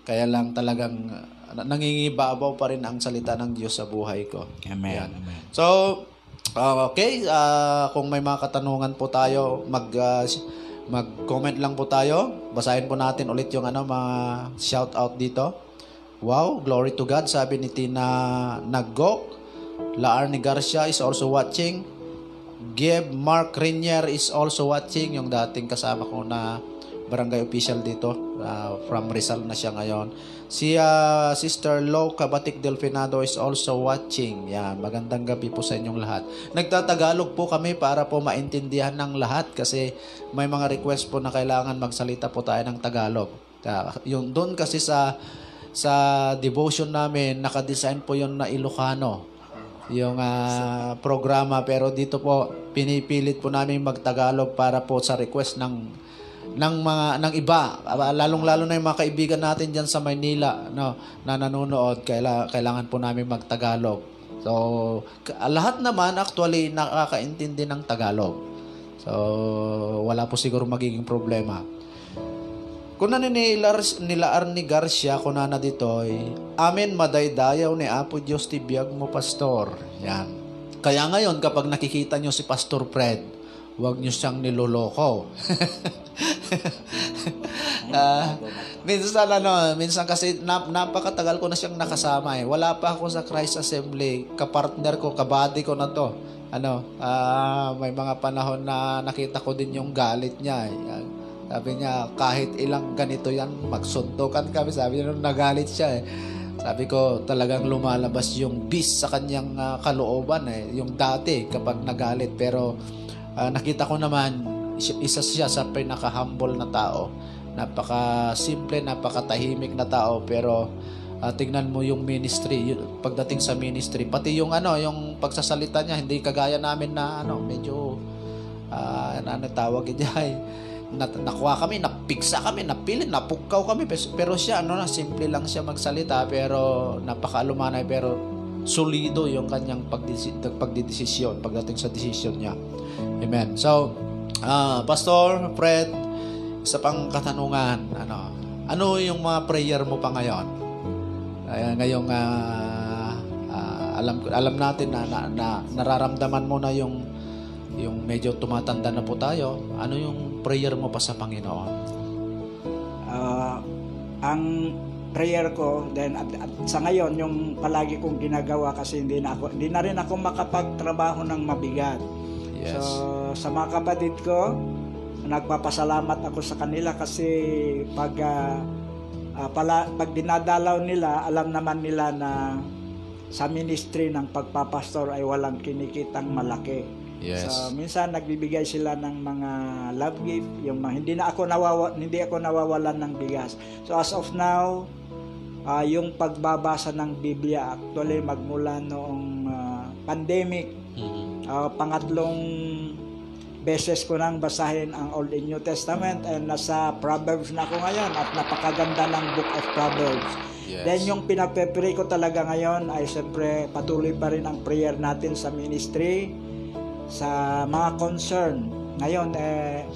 Kaya lang talagang nangingibabaw pa rin ang salita ng Diyos sa buhay ko. Amen. Yan. So, okay. Kung may mga katanungan po tayo, mag-comment lang po tayo. Basahin po natin ulit yung mga shout out dito. Wow, glory to God. Sabi ni Tina Nagok. Laarni Garcia is also watching. Mark Renier is also watching. Yung dating kasama ko na barangay official dito. From Rizal na siya ngayon. Si Sister Lo Kabatik Delfinado is also watching. Yan, magandang gabi po sa inyong lahat. Nagtatagalog po kami para po maintindihan ng lahat kasi may mga request po na kailangan magsalita po tayo ng Tagalog. Yung doon kasi sa devotion namin, nakadesign po yun na Ilocano. Yung programa, pero dito po pinipilit po namin magtagalog para po sa request ng iba, lalong-lalo na yung mga kaibigan natin diyan sa Maynila na nanonood, kailangan po namin magtagalog. So lahat naman actually nakakaintindi ng Tagalog. So wala po siguro magiging problema. Kung nilaar ni Garcia, kung na ditoy, amen madaydayaw ni Apo Diyos ti biyag mo, Pastor. Yan. Kaya ngayon, kapag nakikita nyo si Pastor Fred, huwag nyo siyang niloloko. Minsan kasi napakatagal ko na siyang nakasama eh. Wala pa ako sa Christ Assembly. Kapartner ko, kabady ko na to. May mga panahon na nakita ko din yung galit niya eh. Sabi niya, kahit ilang ganito yan, magsuntukan kami. Sabi niya, nung nagalit siya eh. Sabi ko, talagang lumalabas yung beast sa kanyang kalooban eh. Yung dati, kapag nagalit. Pero nakita ko naman, isa siya sa pinaka-humble na tao. Napaka-simple, napaka-tahimik na tao. Pero tignan mo yung ministry, pagdating sa ministry. Pati yung yung pagsasalita niya, hindi kagaya namin na medyo ano tawag niya, nakuha kami, napiksa kami, napilit, napukaw kami, pero siya, simple lang siya magsalita, pero napakalumanay, pero solido yung kanyang pagdidesisyon, pagdating sa desisyon niya. Amen. So, Pastor Fred, isa pang katanungan, ano yung mga prayer mo pa ngayon? Ngayong alam natin na nararamdaman mo na yung medyo tumatanda na po tayo. Ano yung prayer mo pa sa Panginoon? Ang prayer ko then at sa ngayon yung palagi kong ginagawa kasi hindi na rin ako makapagtrabaho ng mabigat. Yes. So sa mga kapatid ko, nagpapasalamat ako sa kanila kasi pag dinadalaw nila, alam naman nila na sa ministry ng pagpapastor ay walang kinikitang malaki. Yes. So minsan nagbibigay sila ng mga love gift, yung hindi ako nawawalan ng bigas. So as of now, yung pagbabasa ng Biblia actually magmula noong pandemic, pangatlong beses ko nang basahin ang Old and New Testament, and nasa Proverbs na ako ngayon at napakaganda ng Book of Proverbs. Yes. Then yung pinagpe-pray ko talaga ngayon ay siyempre patuloy pa rin ang prayer natin sa ministry, sa mga concern. Ngayon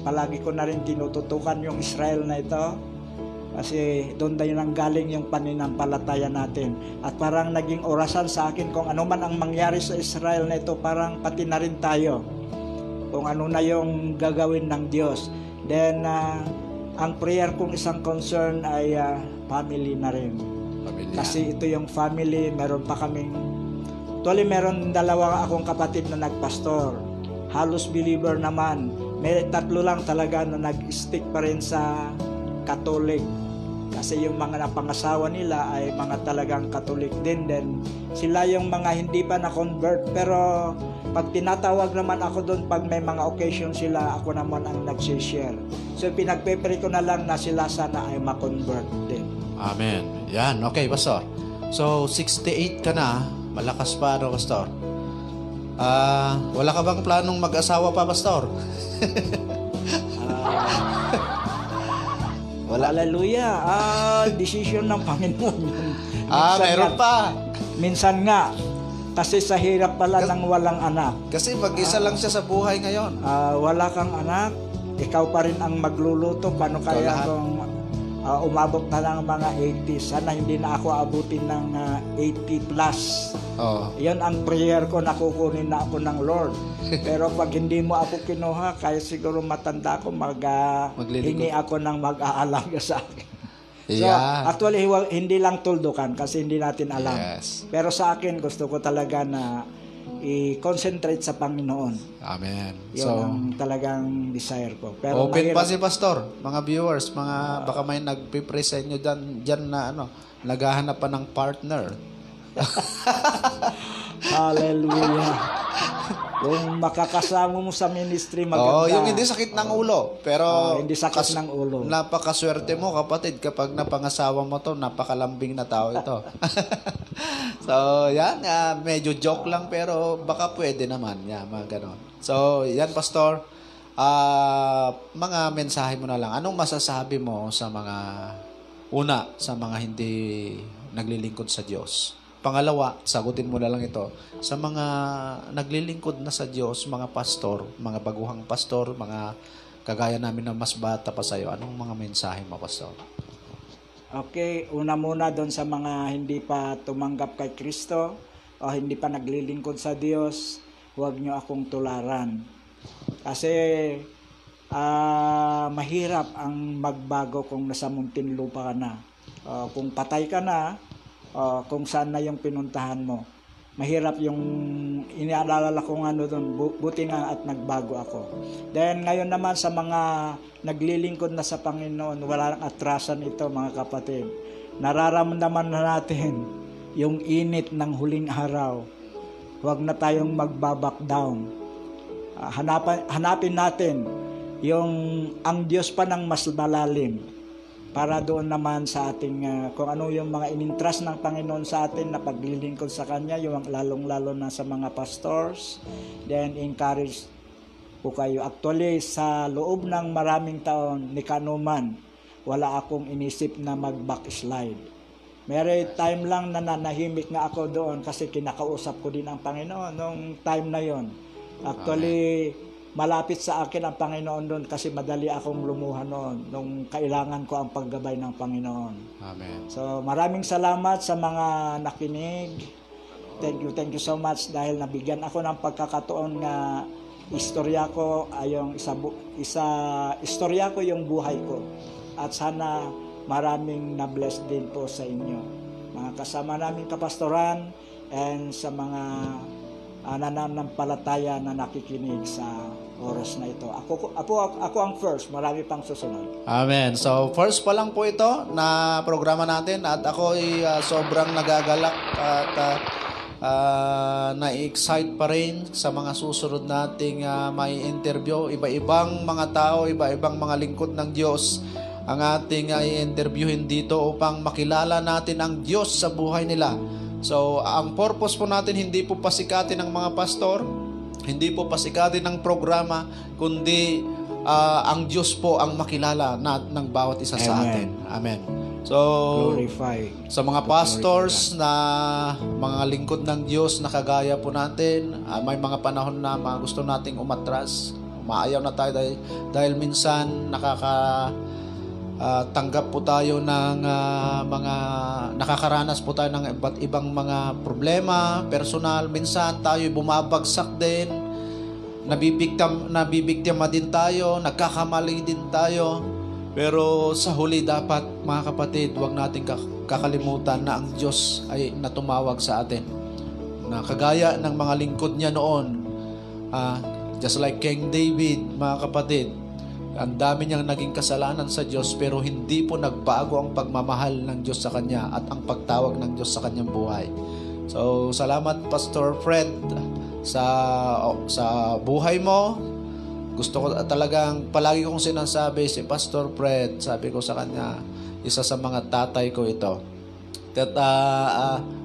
palagi ko na rin tinututukan yung Israel na ito kasi doon tayo nang galing yung paninampalataya natin, at parang naging orasan sa akin kung ano man ang mangyari sa Israel na ito, parang pati na rin tayo kung ano na yung gagawin ng Diyos. Then ang prayer kong isang concern ay family na rin. Pamilya. Kasi ito yung family, meron pa kaming meron dalawa akong kapatid na nagpastor, halos believer naman. May tatlo lang talaga na nag-stick pa rin sa Catholic kasi yung mga napangasawa nila ay mga talagang Catholic din. Then sila yung mga hindi pa na-convert, pero pag tinatawag naman ako doon pag may mga occasion sila, ako naman ang nag-share. So pinagpe-pray ko na lang na sila sana ay ma-convert din. Amen. Yan, okay, Pastor. So 68 ka na, malakas pa, Pastor? Wala ka bang planong mag-asawa pa, Pastor? Wala. Hallelujah. Decision ng Panginoon yun. Meron pa. Minsan nga, kasi sa hirap pala ng walang anak. Kasi mag-isa lang siya sa buhay ngayon. Wala kang anak, ikaw pa rin ang magluluto. Paano kaya lahat. kung umabot na ng mga 80? Sana hindi na ako abutin ng 80 plus. Yan ang prayer ko, nakukunin na ako ng Lord. Pero pag hindi mo ako kinuha, kaya siguro matanda ako, hingi ako ng mag-aalaga sa akin. So, actually, hindi lang tuldukan kasi hindi natin alam. Yes. Pero sa akin, gusto ko talaga na i-concentrate sa Panginoon. Amen. Yun ang talagang desire ko. Pero open pa si Pastor, mga viewers, baka may nagpipray sa inyo dyan na naghahanap pa ng partner. Hallelujah. Yung makakasama mo sa ministry, maganda. Yung hindi sakit ng ulo. Pero hindi sakit ng ulo. Napakaswerte mo, kapatid, kapag napangasawa mo to, napakalambing na tao ito. So, yan, medyo joke lang, pero baka pwede naman. Yan, mga ganon. So, yan, Pastor. Mga mensahe mo na lang. Anong masasabi mo sa sa mga hindi naglilingkod sa Diyos? Pangalawa, sagutin mo na lang ito. Sa mga naglilingkod na sa Diyos, mga pastor, mga baguhang pastor, mga kagaya namin na mas bata pa sa'yo, anong mga mensahe mo, Pastor? Okay, una muna doon sa mga hindi pa tumanggap kay Kristo o hindi pa naglilingkod sa Diyos, huwag nyo akong tularan. Kasi mahirap ang magbago kung nasa muntinlupa ka na. Kung patay ka na, kung saan na yung pinuntahan mo. Mahirap yung inaalala ko doon, buti nga at nagbago ako. Then ngayon naman sa mga naglilingkod na sa Panginoon, wala nang atrasan ito, mga kapatid. Nararamdaman na natin yung init ng huling araw. Huwag na tayong magbaback down. Hanapin natin ang Diyos pa ng mas malalim, para doon naman sa ating kung ano yung mga inintrust ng Panginoon sa atin na paglilingkod sa Kanya, yung lalong-lalo na sa mga pastors, then encourage po kayo. Actually, sa loob ng maraming taon ni Kanuman, wala akong inisip na mag-backslide. May time lang na nanahimik nga ako doon kasi kinakausap ko din ang Panginoon nung time na yon. Actually, malapit sa akin ang Panginoon doon kasi madali akong lumuha noon nung kailangan ko ang paggabay ng Panginoon. Amen. So, maraming salamat sa mga nakinig. Thank you so much dahil nabigyan ako ng pagkakataon nga istorya ko ay yung istorya ko yung buhay ko. At sana maraming na-bless din po sa inyo. Mga kasama naming kapastoran and sa mga nananampalataya na nakikinig sa oras na ito. Ako ang first, marami pang susunod. Amen. So, first pa lang po ito na programa natin at ako ay sobrang nagagalak at na-excite pa rin sa mga susunod nating may interview. Iba-ibang mga tao, iba-ibang mga lingkod ng Diyos ang ating i-interviewin dito upang makilala natin ang Diyos sa buhay nila. So, ang purpose po natin hindi po pasikatin ng mga pastor, hindi po pasikatin ng programa, kundi ang Diyos po ang makilala ng bawat isa sa atin. Amen. So, Glorify. sa mga pastors na mga lingkod ng Diyos na kagaya po natin, may mga panahon na gusto nating umatras. Maayaw na tayo dahil minsan tanggap po tayo ng mga nakakaranas po tayo ng iba't ibang mga problema, personal. Minsan tayo bumabagsak din, nabibiktima din tayo, nagkakamali din tayo. Pero sa huli dapat, mga kapatid, huwag nating kakalimutan na ang Diyos ay natumawag sa atin. Na kagaya ng mga lingkod niya noon, just like King David, mga kapatid, ang dami niyang naging kasalanan sa Diyos pero hindi po nagbago ang pagmamahal ng Diyos sa kanya at ang pagtawag ng Diyos sa kanyang buhay. So, salamat Pastor Fred sa buhay mo. Gusto ko talagang, palagi kong sinasabi si Pastor Fred, sabi ko sa kanya, isa sa mga tatay ko ito. At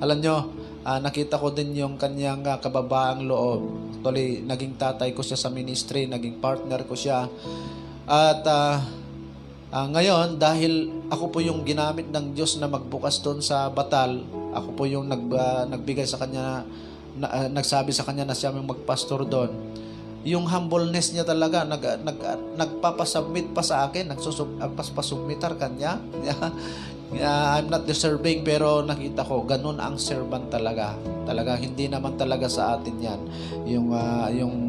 alam nyo, nakita ko din yung kanyang kababaang loob. Actually, naging tatay ko siya sa ministry, naging partner ko siya. At ngayon, dahil ako po yung ginamit ng Diyos na magbukas doon sa Batal, ako po yung nagbigay sa kanya, nagsabi sa kanya na siya yung magpastor doon. Yung humbleness niya talaga, nagpapasubmit pa sa akin, nagpapasubmitar kanya. I'm not deserving, pero nakita ko, ganun ang servant talaga. Talaga, hindi naman talaga sa atin yan, yung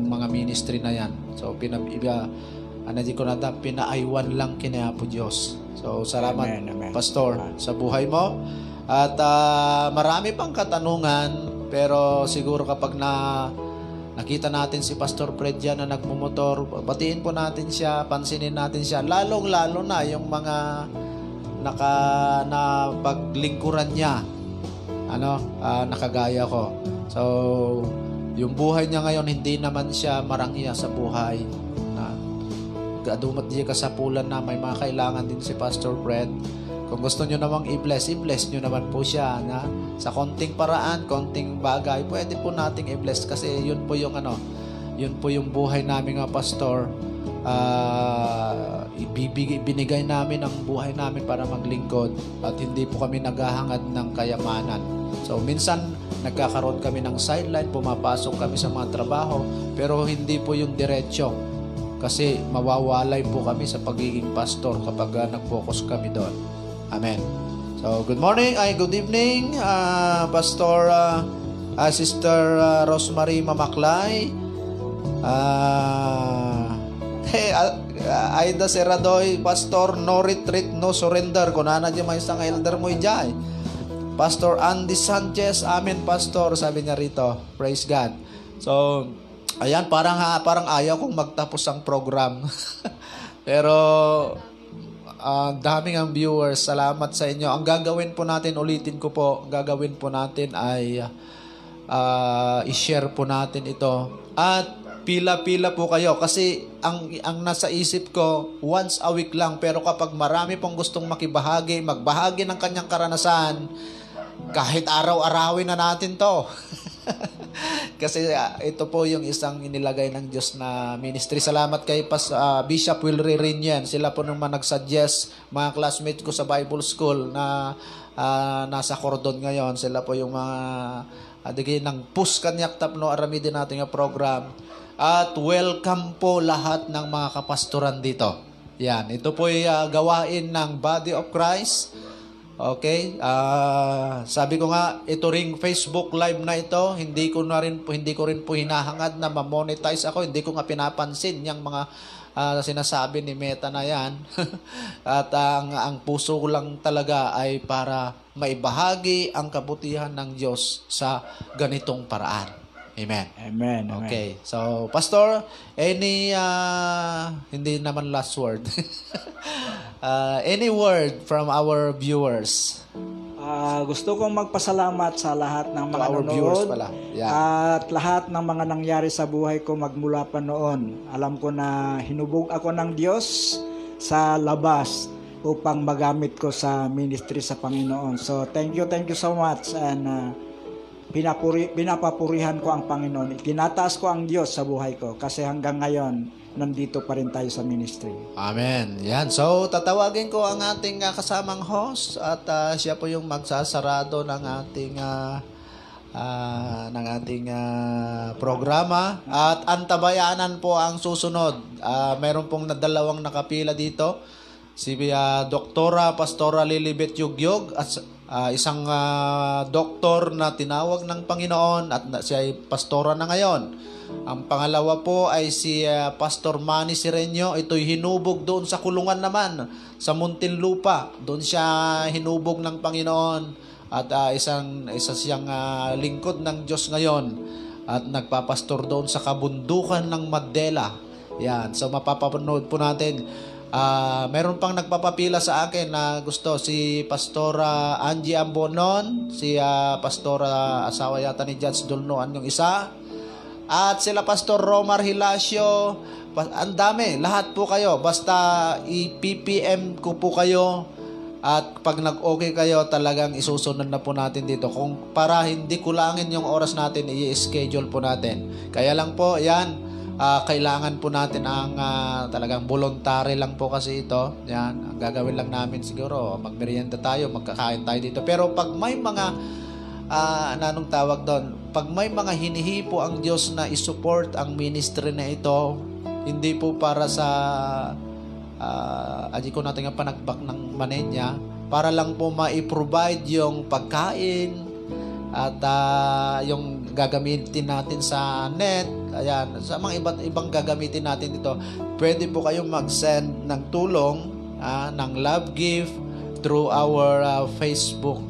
mga ministry na yan. So, pinaaywan lang kinayapo Diyos. So, salamat, Amen. Pastor, sa buhay mo. At marami pang katanungan, pero siguro kapag nakita natin si Pastor Fred dyan na nagmumotor, batiin po natin siya, pansinin natin siya, lalong-lalo na yung mga na paglingkuran niya, nakagaya ko. So, yung buhay niya ngayon, hindi naman siya marangya sa buhay. Dumat diya kasapulan na may mga kailangan din si Pastor Fred. Kung gusto nyo namang i-bless nyo naman po siya na sa konting paraan, konting bagay, pwede po nating i-bless kasi yun po yung buhay namin nga pastor. Binigay namin ang buhay namin para maglingkod at hindi po kami naghahangad ng kayamanan. So minsan nagkakaroon kami ng sideline, pumapasok kami sa mga trabaho, pero hindi po yung diretsyo kasi mawawalay po kami sa pagiging pastor kapag nag-focus kami doon. Amen. So, good morning, good evening, Pastor, Sister Rosemary Mamaklay, Aida Seradoy, Pastor, no retreat, no surrender, kunana dyan may isang elder mo dyan. Pastor Andy Sanchez, amen, Pastor, sabi niya rito, praise God. So, ayan, parang ayaw kong magtapos ang program. Pero, daming ang viewers. Salamat sa inyo. Ang gagawin po natin, ulitin ko po, gagawin po natin ay i-share po natin ito. At pila-pila po kayo. Kasi ang nasa isip ko, once a week lang. Pero kapag marami pong gustong magbahagi ng kanyang karanasan, kahit araw-arawin na natin to. Kasi ito po yung isang inilagay ng Diyos na ministry. Salamat kay Bishop Will Rinyan. Sila po naman nag-suggest, mga classmates ko sa Bible School na nasa Cordon ngayon. Sila po yung mga digay ng PUS Kanyak Tapno Arami din natin yung program. At welcome po lahat ng mga kapastoran dito. Yan, ito po ay gawain ng Body of Christ. Okay? Sabi ko nga, ito ring Facebook Live na ito, hindi ko rin po hinahangad na ma-monetize ako. Hindi ko nga pinapansin yung mga sinasabi ni Meta na yan. At ang puso ko lang talaga ay para maibahagi ang kabutihan ng Diyos sa ganitong paraan. Amen. Amen. Okay. So, Pastor, any hindi naman last word. Any word from our viewers? Gusto kong magpasalamat sa lahat ng mga our viewers nanonood pala. Yeah. at lahat ng mga nangyari sa buhay ko magmula pa noon. Alam ko na hinubog ako ng Diyos sa labas upang magamit ko sa ministry sa Panginoon. So, thank you so much, and pinapapurihan ko ang Panginoon. Tinataas ko ang Diyos sa buhay ko kasi hanggang ngayon nandito pa rin tayo sa ministry. Amen. Yan. So, tatawagin ko ang ating kasamang host at siya po yung magsasarado ng ating programa. At antabayanan po ang susunod. Meron pong dalawang nakapila dito. Si Doktora Pastora Lilibet Yugyog at isang doktor na tinawag ng Panginoon at siya ay pastora na ngayon. Ang pangalawa po ay si Pastor Manny Sireño. Ito'y hinubog doon sa kulungan naman, sa Muntinlupa. Doon siya hinubog ng Panginoon at isa siyang lingkod ng Diyos ngayon at nagpapastor doon sa kabundukan ng Mandela. Yan. So mapapanood po natin. Meron pang nagpapapila sa akin na gusto, si Pastora Angie Ambonon, si Pastora asawa yata ni Judge Dulnoan yung isa, at sila Pastor Romar Hilasio. Ang dami, lahat po kayo, basta i-PPM ko po kayo at pag nag-okay kayo talagang isusunod na po natin dito kung para hindi kulangin yung oras natin, i-schedule po natin. Kaya lang po yan, kailangan po natin ang talagang voluntary lang po kasi ito. Yan, ang gagawin lang namin siguro, magmerienda tayo, magkakain tayo dito. Pero pag may mga anong tawag doon, pag may mga hinihipo ang Diyos na isupport ang ministry na ito, hindi po para sa aji ko natin ang panagbak ng manenya, para lang po ma-provide yung pagkain at yung gagamitin natin sa net, ayan, sa mga iba't ibang gagamitin natin dito. Pwede po kayong mag-send ng tulong, ng love gift through our Facebook,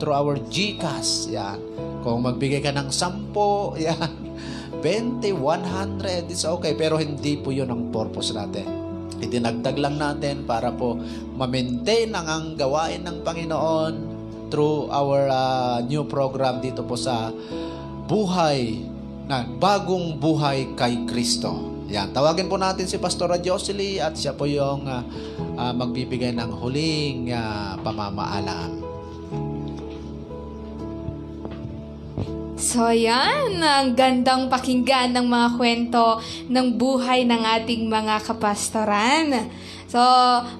through our GCash, yan. Kung magbigay ka ng 10, yan, 20, 100, it's okay, pero hindi po yun ang purpose natin. Idinagdag lang natin para po ma-maintain ang gawain ng Panginoon through our new program dito po sa Bagong Buhay kay Kristo. Yan, tawagin po natin si Pastora Jocelyn at siya po yung magbibigay ng huling pamamaalam. So yan, ang gandang pakinggan ng mga kwento ng buhay ng ating mga kapastoran. So,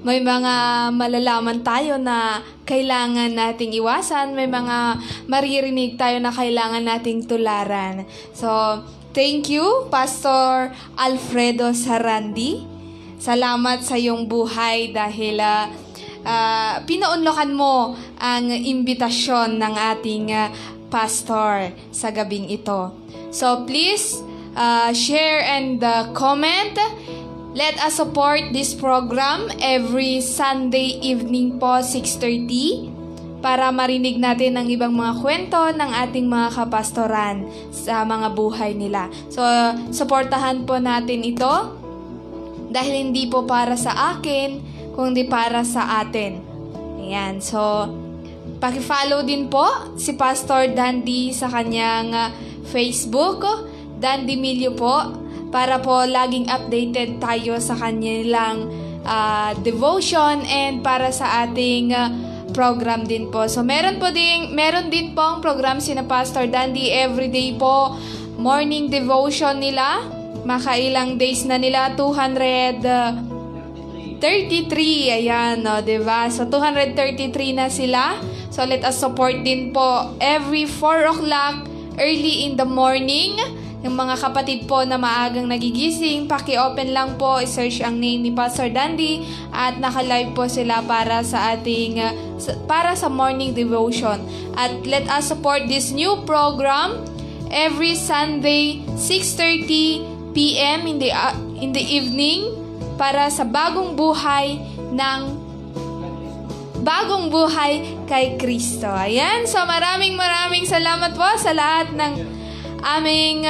may mga malalaman tayo na kailangan nating iwasan, may mga maririnig tayo na kailangan nating tularan. So, thank you, Pastor Alfredo Sarandi. Salamat sa iyong buhay dahil pinaunlakan mo ang imbitasyon ng ating pastor sa gabing ito. So, please share and comment. Let us support this program every Sunday evening po, 6:30, para marinig natin ang ibang mga kwento ng ating mga kapastoran sa mga buhay nila. So, suportahan po natin ito dahil hindi po para sa akin, kundi para sa atin. Ayan, so paki-follow din po si Pastor Dandy sa kanyang Facebook, Dandy Milyo po, para po laging updated tayo sa kanilang devotion and para sa ating program din po. So meron din po ang program sina Pastor Dandy everyday po morning devotion nila. Makailang days na nila, 233. Ayan, no, diba? So, 233 na sila. So, let us support din po every 4 o'clock early in the morning. Yung mga kapatid po na maagang nagigising, paki-open lang po, i-search ang name ni Pastor Dandy at naka-live po sila para sa ating para sa morning devotion. At let us support this new program every Sunday 6:30 p.m. in the evening para sa bagong buhay kay Kristo. Ayan, so maraming salamat po sa lahat ng aming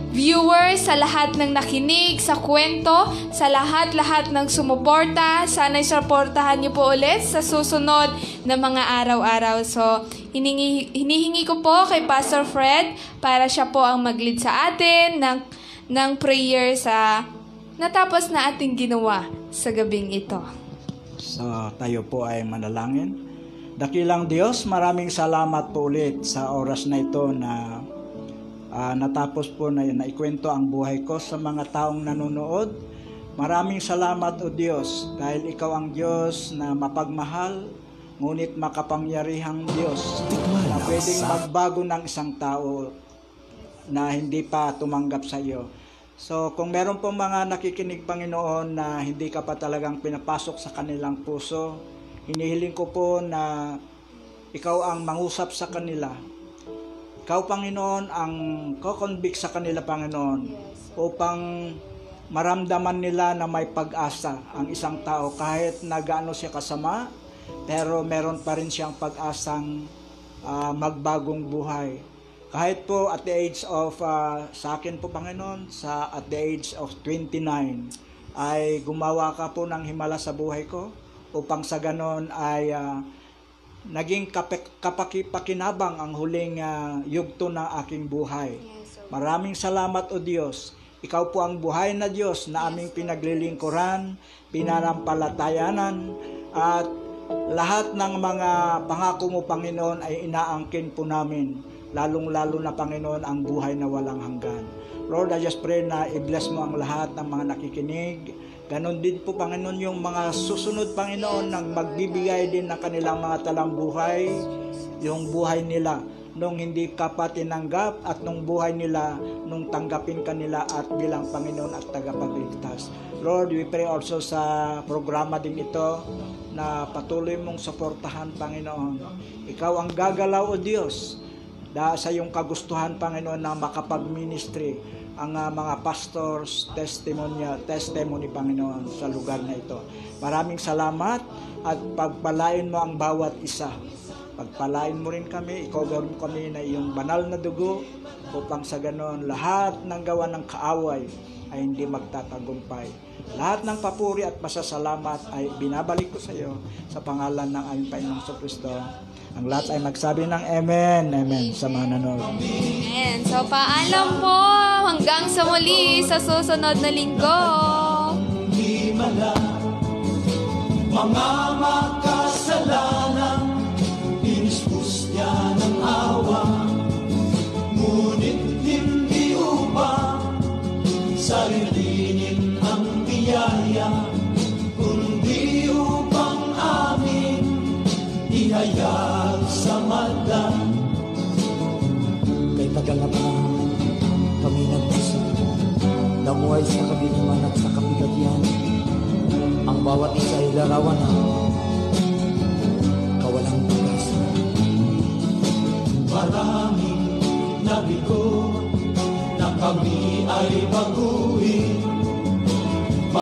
viewers, sa lahat ng nakinig sa kwento, sa lahat ng sumuporta. Sana'y suportahan niyo po ulit sa susunod na mga araw-araw. So, hinihingi ko po kay Pastor Fred para siya po ang mag-lead sa atin ng prayer sa natapos na ating ginawa sa gabing ito. So, tayo po ay manalangin. Dakilang Diyos, maraming salamat po ulit sa oras na ito na natapos po na naikwento ang buhay ko sa mga taong nanonood. Maraming salamat o Diyos dahil Ikaw ang Diyos na mapagmahal, ngunit makapangyarihang Diyos na pwedeng magbago ng isang tao na hindi pa tumanggap sa iyo. So kung meron po mga nakikinig, Panginoon, na hindi ka pa talagang pinapasok sa kanilang puso, hinihiling ko po na Ikaw ang mangusap sa kanila. Ikaw, Panginoon, ang ko-convict sa kanila, Panginoon, upang maramdaman nila na may pag-asa ang isang tao kahit na gaano siya kasama, pero meron pa rin siyang pag-asang magbagong buhay. Kahit po at the age of, sa akin po, Panginoon, at the age of 29, ay gumawa ka po ng himala sa buhay ko upang sa ganon ay naging kapakipakinabang ang huling yugto ng aking buhay. Maraming salamat o Diyos. Ikaw po ang buhay na Diyos na aming pinaglilingkuran, pinanampalatayanan, at lahat ng mga pangako mo, Panginoon, ay inaangkin po namin. Lalong-lalo na, Panginoon, ang buhay na walang hanggan. Lord, I just pray na i-bless mo ang lahat ng mga nakikinig. Ganon din po, Panginoon, yung mga susunod, Panginoon, nang magbibigay din ng kanilang mga talambuhay, yung buhay nila nung hindi ka pa tinanggap at nung buhay nila nung tanggapin ka nila at bilang Panginoon at tagapagligtas. Lord, we pray also sa programa din ito na patuloy mong suportahan, Panginoon. Ikaw ang gagalaw, o Diyos, sa iyong kagustuhan, Panginoon, na makapag-ministry ang mga pastors, testimony, Panginoon, sa lugar na ito. Maraming salamat at pagpalain mo ang bawat isa. Pagpalain mo rin kami, i-cover mo kami na iyong banal na dugo upang sa ganon lahat ng gawa ng kaaway ay hindi magtatagumpay. Lahat ng papuri at masasalamat ay binabalik ko sa iyo sa pangalan ng aming Panginoong Kristo. Ang lahat ay magsabi ng Amen. Amen. Sa mga nanonood. Amen. So, paalam po hanggang sa muli sa susunod na linggo. Di mala, mga makasalanan, inispus niya ng awa, ngunit hindi upang sarilinin ang biyaya, kundi upang amin ihayag sa mata. Kay tagal na pa kami nag-isa, namuhay sa kabiguan at sa kabigatian. Ang bawat isa ay larawan na kawalang pag-asa. Maraming nabigo na kami ay baguhin,